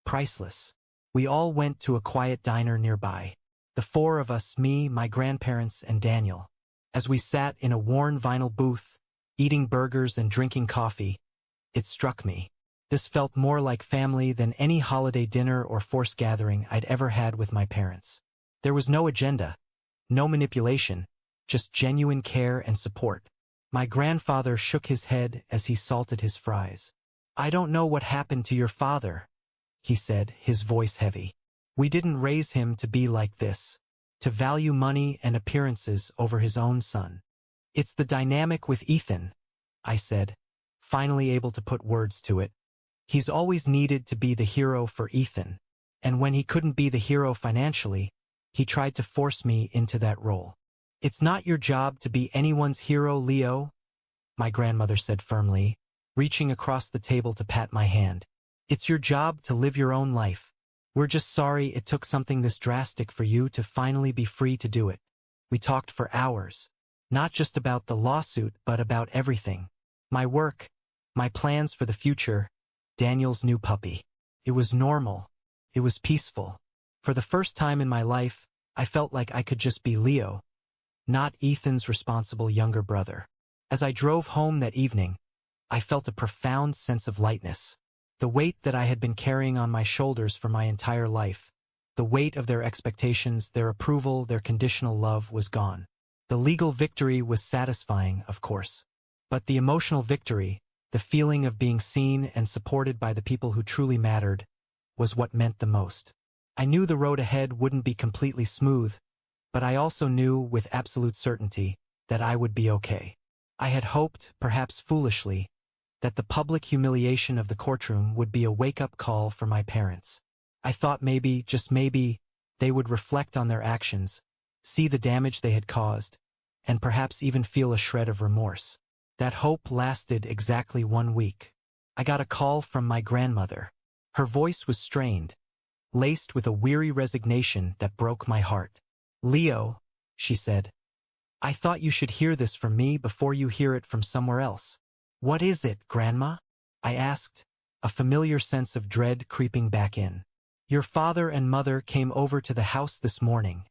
priceless. We all went to a quiet diner nearby. The 4 of us, me, my grandparents, and Daniel. As we sat in a worn vinyl booth, eating burgers and drinking coffee, it struck me. This felt more like family than any holiday dinner or forced gathering I'd ever had with my parents. There was no agenda, no manipulation, just genuine care and support. My grandfather shook his head as he salted his fries. "I don't know what happened to your father," he said, his voice heavy. "We didn't raise him to be like this, to value money and appearances over his own son." "It's the dynamic with Ethan," I said, finally able to put words to it. "He's always needed to be the hero for Ethan, and when he couldn't be the hero financially, he tried to force me into that role." "It's not your job to be anyone's hero, Leo," my grandmother said firmly, reaching across the table to pat my hand. "It's your job to live your own life. We're just sorry it took something this drastic for you to finally be free to do it." We talked for hours, not just about the lawsuit but about everything. My work, my plans for the future, Daniel's new puppy. It was normal. It was peaceful. For the first time in my life, I felt like I could just be Leo, not Ethan's responsible younger brother. As I drove home that evening, I felt a profound sense of lightness. The weight that I had been carrying on my shoulders for my entire life, the weight of their expectations, their approval, their conditional love was gone. The legal victory was satisfying, of course. But the emotional victory, the feeling of being seen and supported by the people who truly mattered, was what meant the most. I knew the road ahead wouldn't be completely smooth, but I also knew with absolute certainty that I would be okay. I had hoped, perhaps foolishly, that the public humiliation of the courtroom would be a wake-up call for my parents. I thought maybe, just maybe, they would reflect on their actions, see the damage they had caused, and perhaps even feel a shred of remorse. That hope lasted exactly 1 week. I got a call from my grandmother. Her voice was strained, laced with a weary resignation that broke my heart. "Leo," she said, "I thought you should hear this from me before you hear it from somewhere else." "What is it, Grandma?" I asked, a familiar sense of dread creeping back in. "Your father and mother came over to the house this morning,"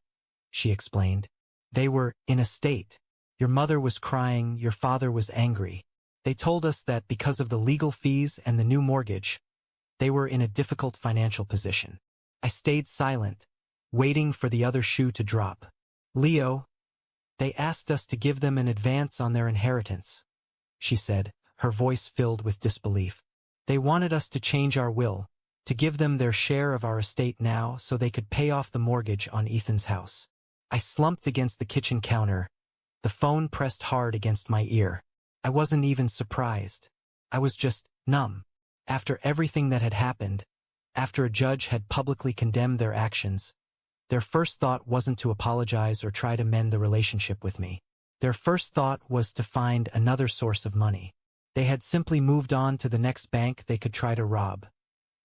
she explained. "They were in a state. Your mother was crying, your father was angry. They told us that because of the legal fees and the new mortgage, they were in a difficult financial position." I stayed silent, waiting for the other shoe to drop. "Leo, they asked us to give them an advance on their inheritance," she said, her voice filled with disbelief. "They wanted us to change our will, to give them their share of our estate now so they could pay off the mortgage on Ethan's house." I slumped against the kitchen counter, the phone pressed hard against my ear. I wasn't even surprised. I was just numb. After everything that had happened, after a judge had publicly condemned their actions, their first thought wasn't to apologize or try to mend the relationship with me. Their first thought was to find another source of money. They had simply moved on to the next bank they could try to rob.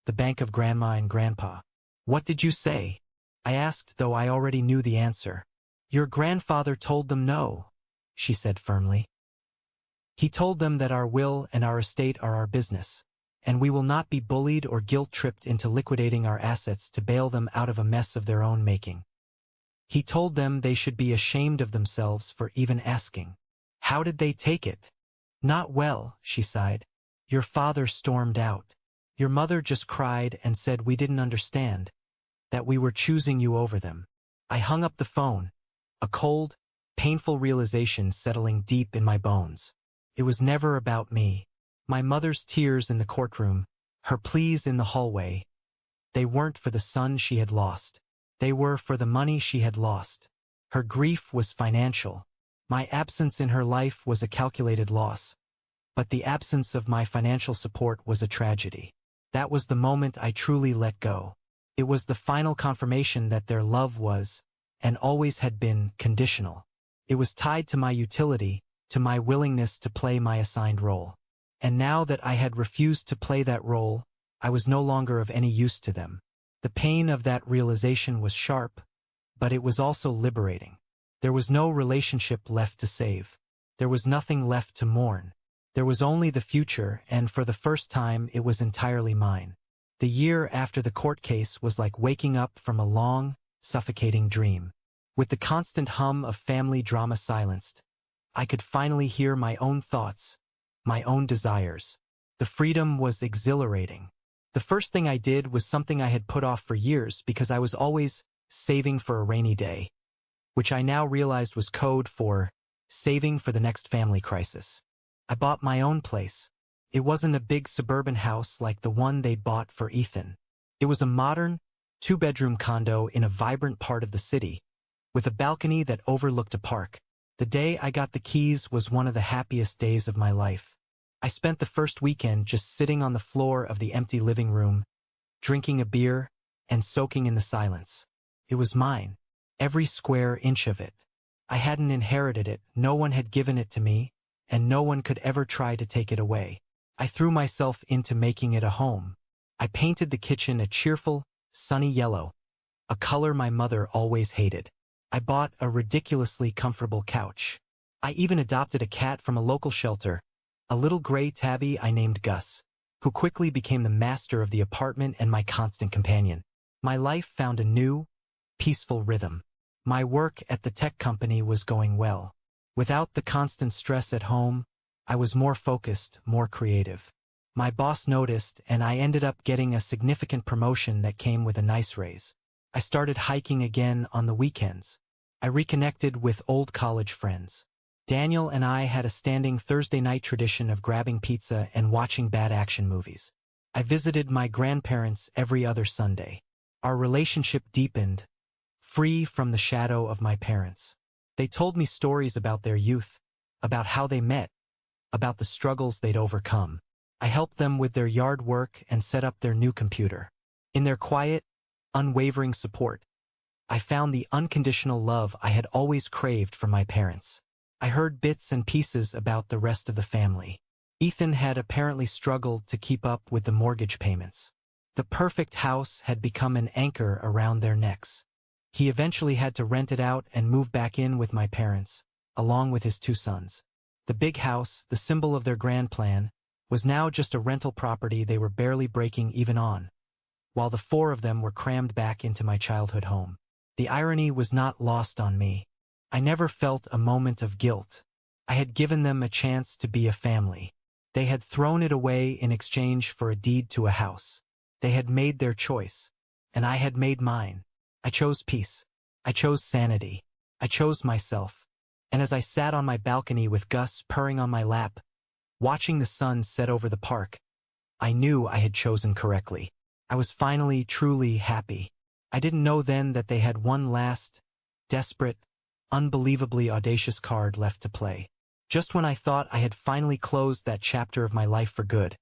The bank of Grandma and Grandpa. "What did you say?" I asked, though I already knew the answer. "Your grandfather told them no," she said firmly. "He told them that our will and our estate are our business, and we will not be bullied or guilt-tripped into liquidating our assets to bail them out of a mess of their own making. He told them they should be ashamed of themselves for even asking." "How did they take it?" "Not well," she sighed. "Your father stormed out. Your mother just cried and said we didn't understand, that we were choosing you over them." I hung up the phone, a cold, painful realization settling deep in my bones. It was never about me. My mother's tears in the courtroom, her pleas in the hallway, they weren't for the son she had lost. They were for the money she had lost. Her grief was financial. My absence in her life was a calculated loss, but the absence of my financial support was a tragedy. That was the moment I truly let go. It was the final confirmation that their love was, and always had been, conditional. It was tied to my utility, to my willingness to play my assigned role. And now that I had refused to play that role, I was no longer of any use to them. The pain of that realization was sharp, but it was also liberating. There was no relationship left to save. There was nothing left to mourn. There was only the future, and for the first time it was entirely mine. The year after the court case was like waking up from a long, suffocating dream. With the constant hum of family drama silenced, I could finally hear my own thoughts, my own desires. The freedom was exhilarating. The first thing I did was something I had put off for years because I was always saving for a rainy day, which I now realized was code for saving for the next family crisis. I bought my own place. It wasn't a big suburban house like the one they'd bought for Ethan. It was a modern, two-bedroom condo in a vibrant part of the city, with a balcony that overlooked a park. The day I got the keys was one of the happiest days of my life. I spent the first weekend just sitting on the floor of the empty living room, drinking a beer, and soaking in the silence. It was mine, every square inch of it. I hadn't inherited it, no one had given it to me, and no one could ever try to take it away. I threw myself into making it a home. I painted the kitchen a cheerful, sunny yellow, a color my mother always hated. I bought a ridiculously comfortable couch. I even adopted a cat from a local shelter, a little gray tabby I named Gus, who quickly became the master of the apartment and my constant companion. My life found a new, peaceful rhythm. My work at the tech company was going well. Without the constant stress at home, I was more focused, more creative. My boss noticed, and I ended up getting a significant promotion that came with a nice raise. I started hiking again on the weekends. I reconnected with old college friends. Daniel and I had a standing Thursday night tradition of grabbing pizza and watching bad action movies. I visited my grandparents every other Sunday. Our relationship deepened, free from the shadow of my parents. They told me stories about their youth, about how they met, about the struggles they'd overcome. I helped them with their yard work and set up their new computer. In their quiet, unwavering support, I found the unconditional love I had always craved from my parents. I heard bits and pieces about the rest of the family. Ethan had apparently struggled to keep up with the mortgage payments. The perfect house had become an anchor around their necks. He eventually had to rent it out and move back in with my parents, along with his two sons. The big house, the symbol of their grand plan, was now just a rental property they were barely breaking even on, while the four of them were crammed back into my childhood home. The irony was not lost on me. I never felt a moment of guilt. I had given them a chance to be a family. They had thrown it away in exchange for a deed to a house. They had made their choice, and I had made mine. I chose peace. I chose sanity. I chose myself. And as I sat on my balcony with Gus purring on my lap, watching the sun set over the park, I knew I had chosen correctly. I was finally truly happy. I didn't know then that they had one last, desperate, unbelievably audacious card left to play. Just when I thought I had finally closed that chapter of my life for good,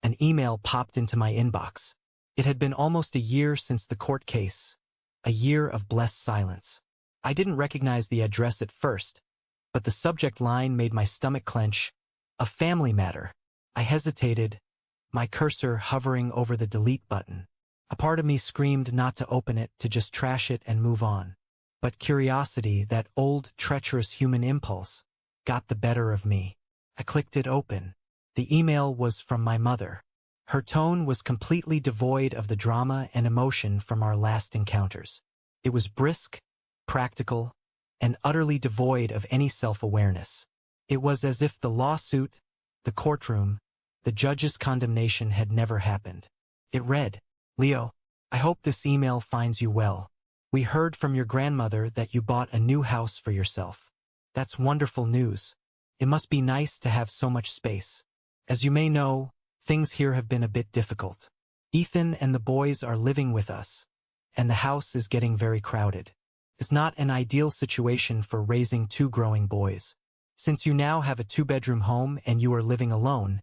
an email popped into my inbox. It had been almost a year since the court case, a year of blessed silence. I didn't recognize the address at first, but the subject line made my stomach clench. A family matter. I hesitated, my cursor hovering over the delete button. A part of me screamed not to open it, to just trash it and move on. But curiosity, that old, treacherous human impulse, got the better of me. I clicked it open. The email was from my mother. Her tone was completely devoid of the drama and emotion from our last encounters. It was brisk, practical, and utterly devoid of any self-awareness. It was as if the lawsuit, the courtroom, the judge's condemnation had never happened. It read, "Leo, I hope this email finds you well. We heard from your grandmother that you bought a new house for yourself. That's wonderful news. It must be nice to have so much space. As you may know, things here have been a bit difficult. Ethan and the boys are living with us, and the house is getting very crowded. It's not an ideal situation for raising two growing boys. Since you now have a two-bedroom home and you are living alone,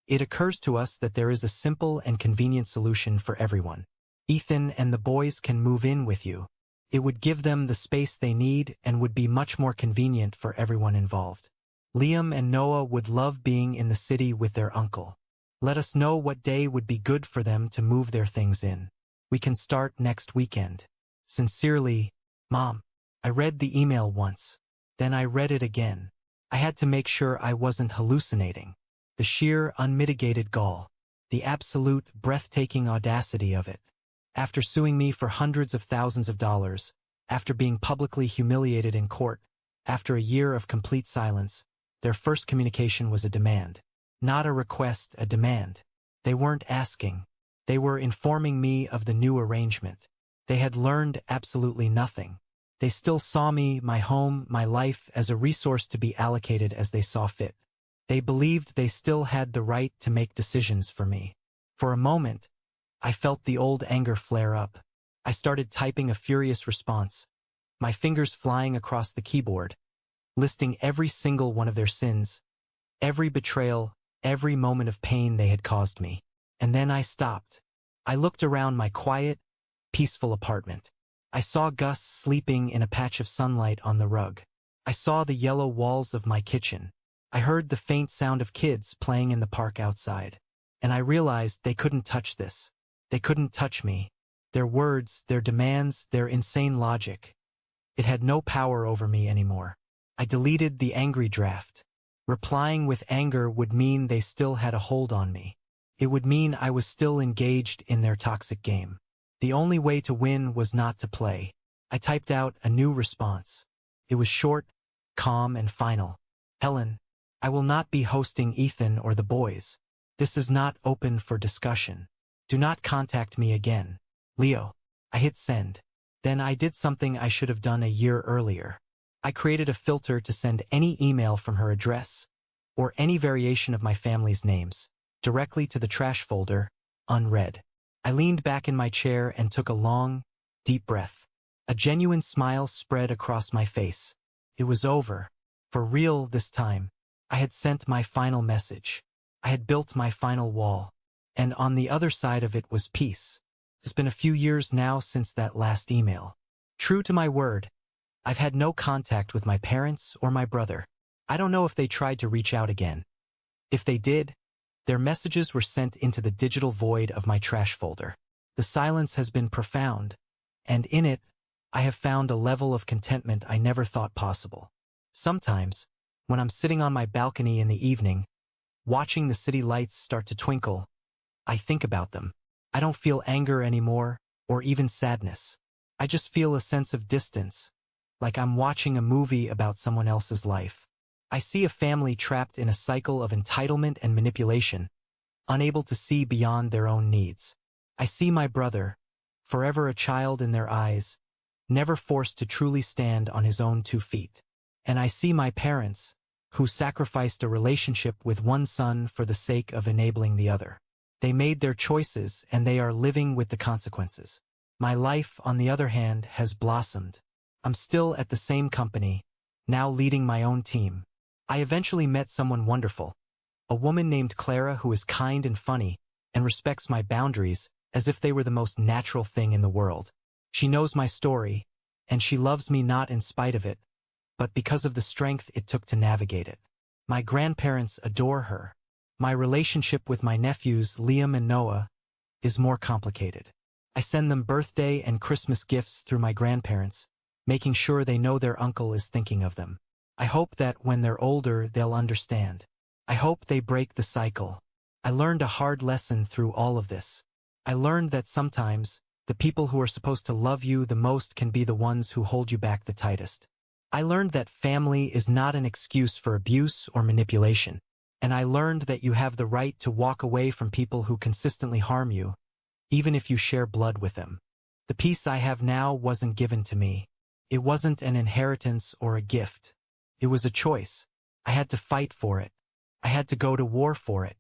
it occurs to us that there is a simple and convenient solution for everyone. Ethan and the boys can move in with you. It would give them the space they need and would be much more convenient for everyone involved. Liam and Noah would love being in the city with their uncle. Let us know what day would be good for them to move their things in. We can start next weekend. Sincerely, Mom." I read the email once. Then I read it again. I had to make sure I wasn't hallucinating. The sheer, unmitigated gall. The absolute, breathtaking audacity of it. After suing me for hundreds of thousands of dollars, after being publicly humiliated in court, after a year of complete silence, their first communication was a demand. Not a request, a demand. They weren't asking. They were informing me of the new arrangement. They had learned absolutely nothing. They still saw me, my home, my life as a resource to be allocated as they saw fit. They believed they still had the right to make decisions for me. For a moment, I felt the old anger flare up. I started typing a furious response, my fingers flying across the keyboard, listing every single one of their sins, every betrayal, every moment of pain they had caused me. And then I stopped. I looked around my quiet, peaceful apartment. I saw Gus sleeping in a patch of sunlight on the rug. I saw the yellow walls of my kitchen. I heard the faint sound of kids playing in the park outside. And I realized they couldn't touch this. They couldn't touch me. Their words, their demands, their insane logic. It had no power over me anymore. I deleted the angry draft. Replying with anger would mean they still had a hold on me. It would mean I was still engaged in their toxic game. The only way to win was not to play. I typed out a new response. It was short, calm, and final. Helen, I will not be hosting Ethan or the boys. This is not open for discussion. Do not contact me again. Leo. I hit send. Then I did something I should have done a year earlier. I created a filter to send any email from her address, or any variation of my family's names, directly to the trash folder, unread. I leaned back in my chair and took a long, deep breath. A genuine smile spread across my face. It was over. For real this time. I had sent my final message. I had built my final wall. And on the other side of it was peace. It's been a few years now since that last email. True to my word, I've had no contact with my parents or my brother. I don't know if they tried to reach out again. If they did, their messages were sent into the digital void of my trash folder. The silence has been profound, and in it, I have found a level of contentment I never thought possible. Sometimes, when I'm sitting on my balcony in the evening, watching the city lights start to twinkle, I think about them. I don't feel anger anymore, or even sadness. I just feel a sense of distance, like I'm watching a movie about someone else's life. I see a family trapped in a cycle of entitlement and manipulation, unable to see beyond their own needs. I see my brother, forever a child in their eyes, never forced to truly stand on his own 2 feet. And I see my parents, who sacrificed a relationship with one son for the sake of enabling the other. They made their choices, and they are living with the consequences. My life, on the other hand, has blossomed. I'm still at the same company, now leading my own team. I eventually met someone wonderful, a woman named Clara who is kind and funny, and respects my boundaries as if they were the most natural thing in the world. She knows my story, and she loves me not in spite of it, but because of the strength it took to navigate it. My grandparents adore her. My relationship with my nephews, Liam and Noah, is more complicated. I send them birthday and Christmas gifts through my grandparents, making sure they know their uncle is thinking of them. I hope that when they're older, they'll understand. I hope they break the cycle. I learned a hard lesson through all of this. I learned that sometimes, the people who are supposed to love you the most can be the ones who hold you back the tightest. I learned that family is not an excuse for abuse or manipulation. And I learned that you have the right to walk away from people who consistently harm you, even if you share blood with them. The peace I have now wasn't given to me. It wasn't an inheritance or a gift. It was a choice. I had to fight for it. I had to go to war for it.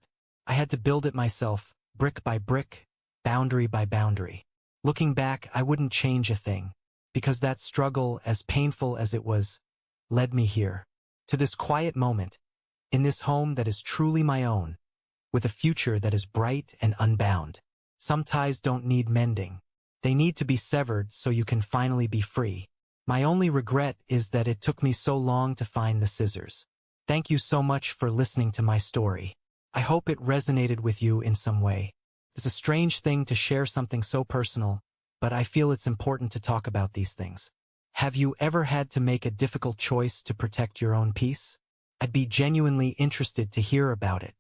I had to build it myself, brick by brick, boundary by boundary. Looking back, I wouldn't change a thing, because that struggle, as painful as it was, led me here, to this quiet moment, in this home that is truly my own, with a future that is bright and unbound. Some ties don't need mending. They need to be severed so you can finally be free. My only regret is that it took me so long to find the scissors. Thank you so much for listening to my story. I hope it resonated with you in some way. It's a strange thing to share something so personal, but I feel it's important to talk about these things. Have you ever had to make a difficult choice to protect your own peace? I'd be genuinely interested to hear about it.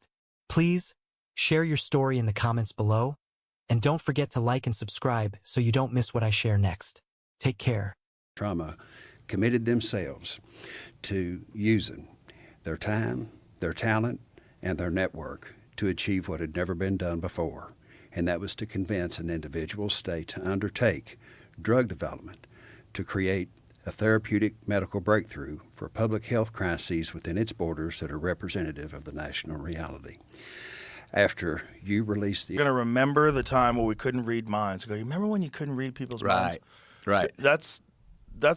Please, share your story in the comments below, and don't forget to like and subscribe so you don't miss what I share next. Take care. Trauma committed themselves to using their time, their talent, and their network to achieve what had never been done before, and that was to convince an individual state to undertake drug development to create a therapeutic medical breakthrough for public health crises within its borders that are representative of the national reality. After you release the... You're going to remember the time where we couldn't read minds. You remember when you couldn't read people's minds? Right. That's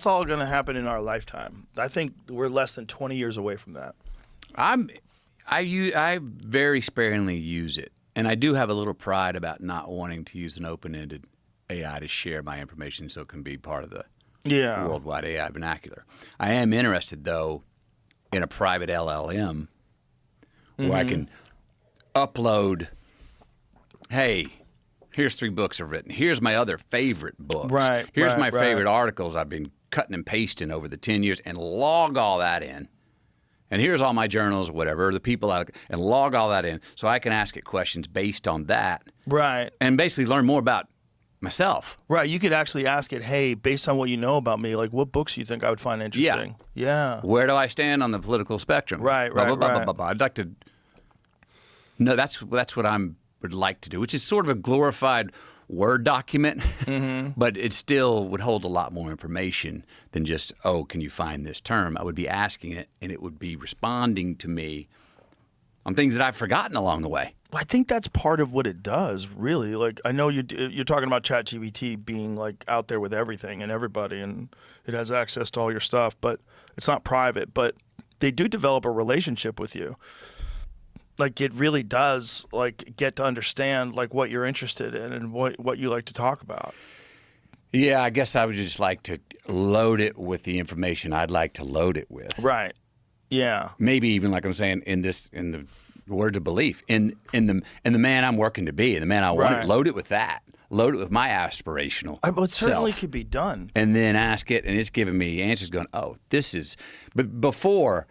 all going to happen in our lifetime. I think we're less than 20 years away from that. I very sparingly use it, and I do have a little pride about not wanting to use an open-ended AI to share my information so it can be part of the worldwide AI vernacular. I am interested, though, in a private LLM where I can upload, hey, here's 3 books I've written. Here's my other favorite books. Here's my favorite articles I've been cutting and pasting over the 10 years, and log all that in. And here's all my journals, whatever, the people out, and log all that in so I can ask it questions based on that. Right. And basically learn more about myself. Right. You could actually ask it, hey, based on what you know about me, like what books do you think I would find interesting? Yeah. Where do I stand on the political spectrum? Right. I'd like to... No, that's what I would like to do, which is sort of a glorified Word document, but it still would hold a lot more information than just, oh, can you find this term? I would be asking it, and it would be responding to me on things that I've forgotten along the way. I think that's part of what it does, really. Like, I know you're talking about ChatGPT being like out there with everything and everybody, and it has access to all your stuff, but it's not private. But they do develop a relationship with you. Like, it really does, like, get to understand, like, what you're interested in and what you like to talk about. Yeah, I guess I would just like to load it with the information I'd like to load it with. Right. Yeah. Maybe even, like I'm saying, in the words of belief, in the man I'm working to be, the man I want to load it with that. Load it with my aspirational But certainly self. could be done. And then ask it, and it's giving me answers going, oh, this is... But before...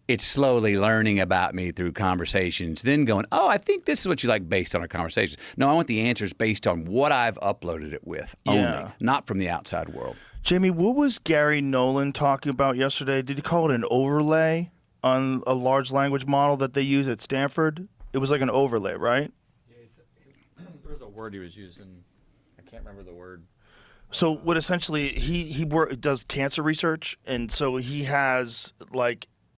It's slowly learning about me through conversations, then going, oh, I think this is what you like based on our conversations. No, I want the answers based on what I've uploaded it with only, not from the outside world. Jamie, what was Gary Nolan talking about yesterday? Did he call it an overlay on a large language model that they use at Stanford? It was like an overlay, right? Yeah, there was a word he was using. I can't remember the word. So what essentially he does cancer research, and so he has like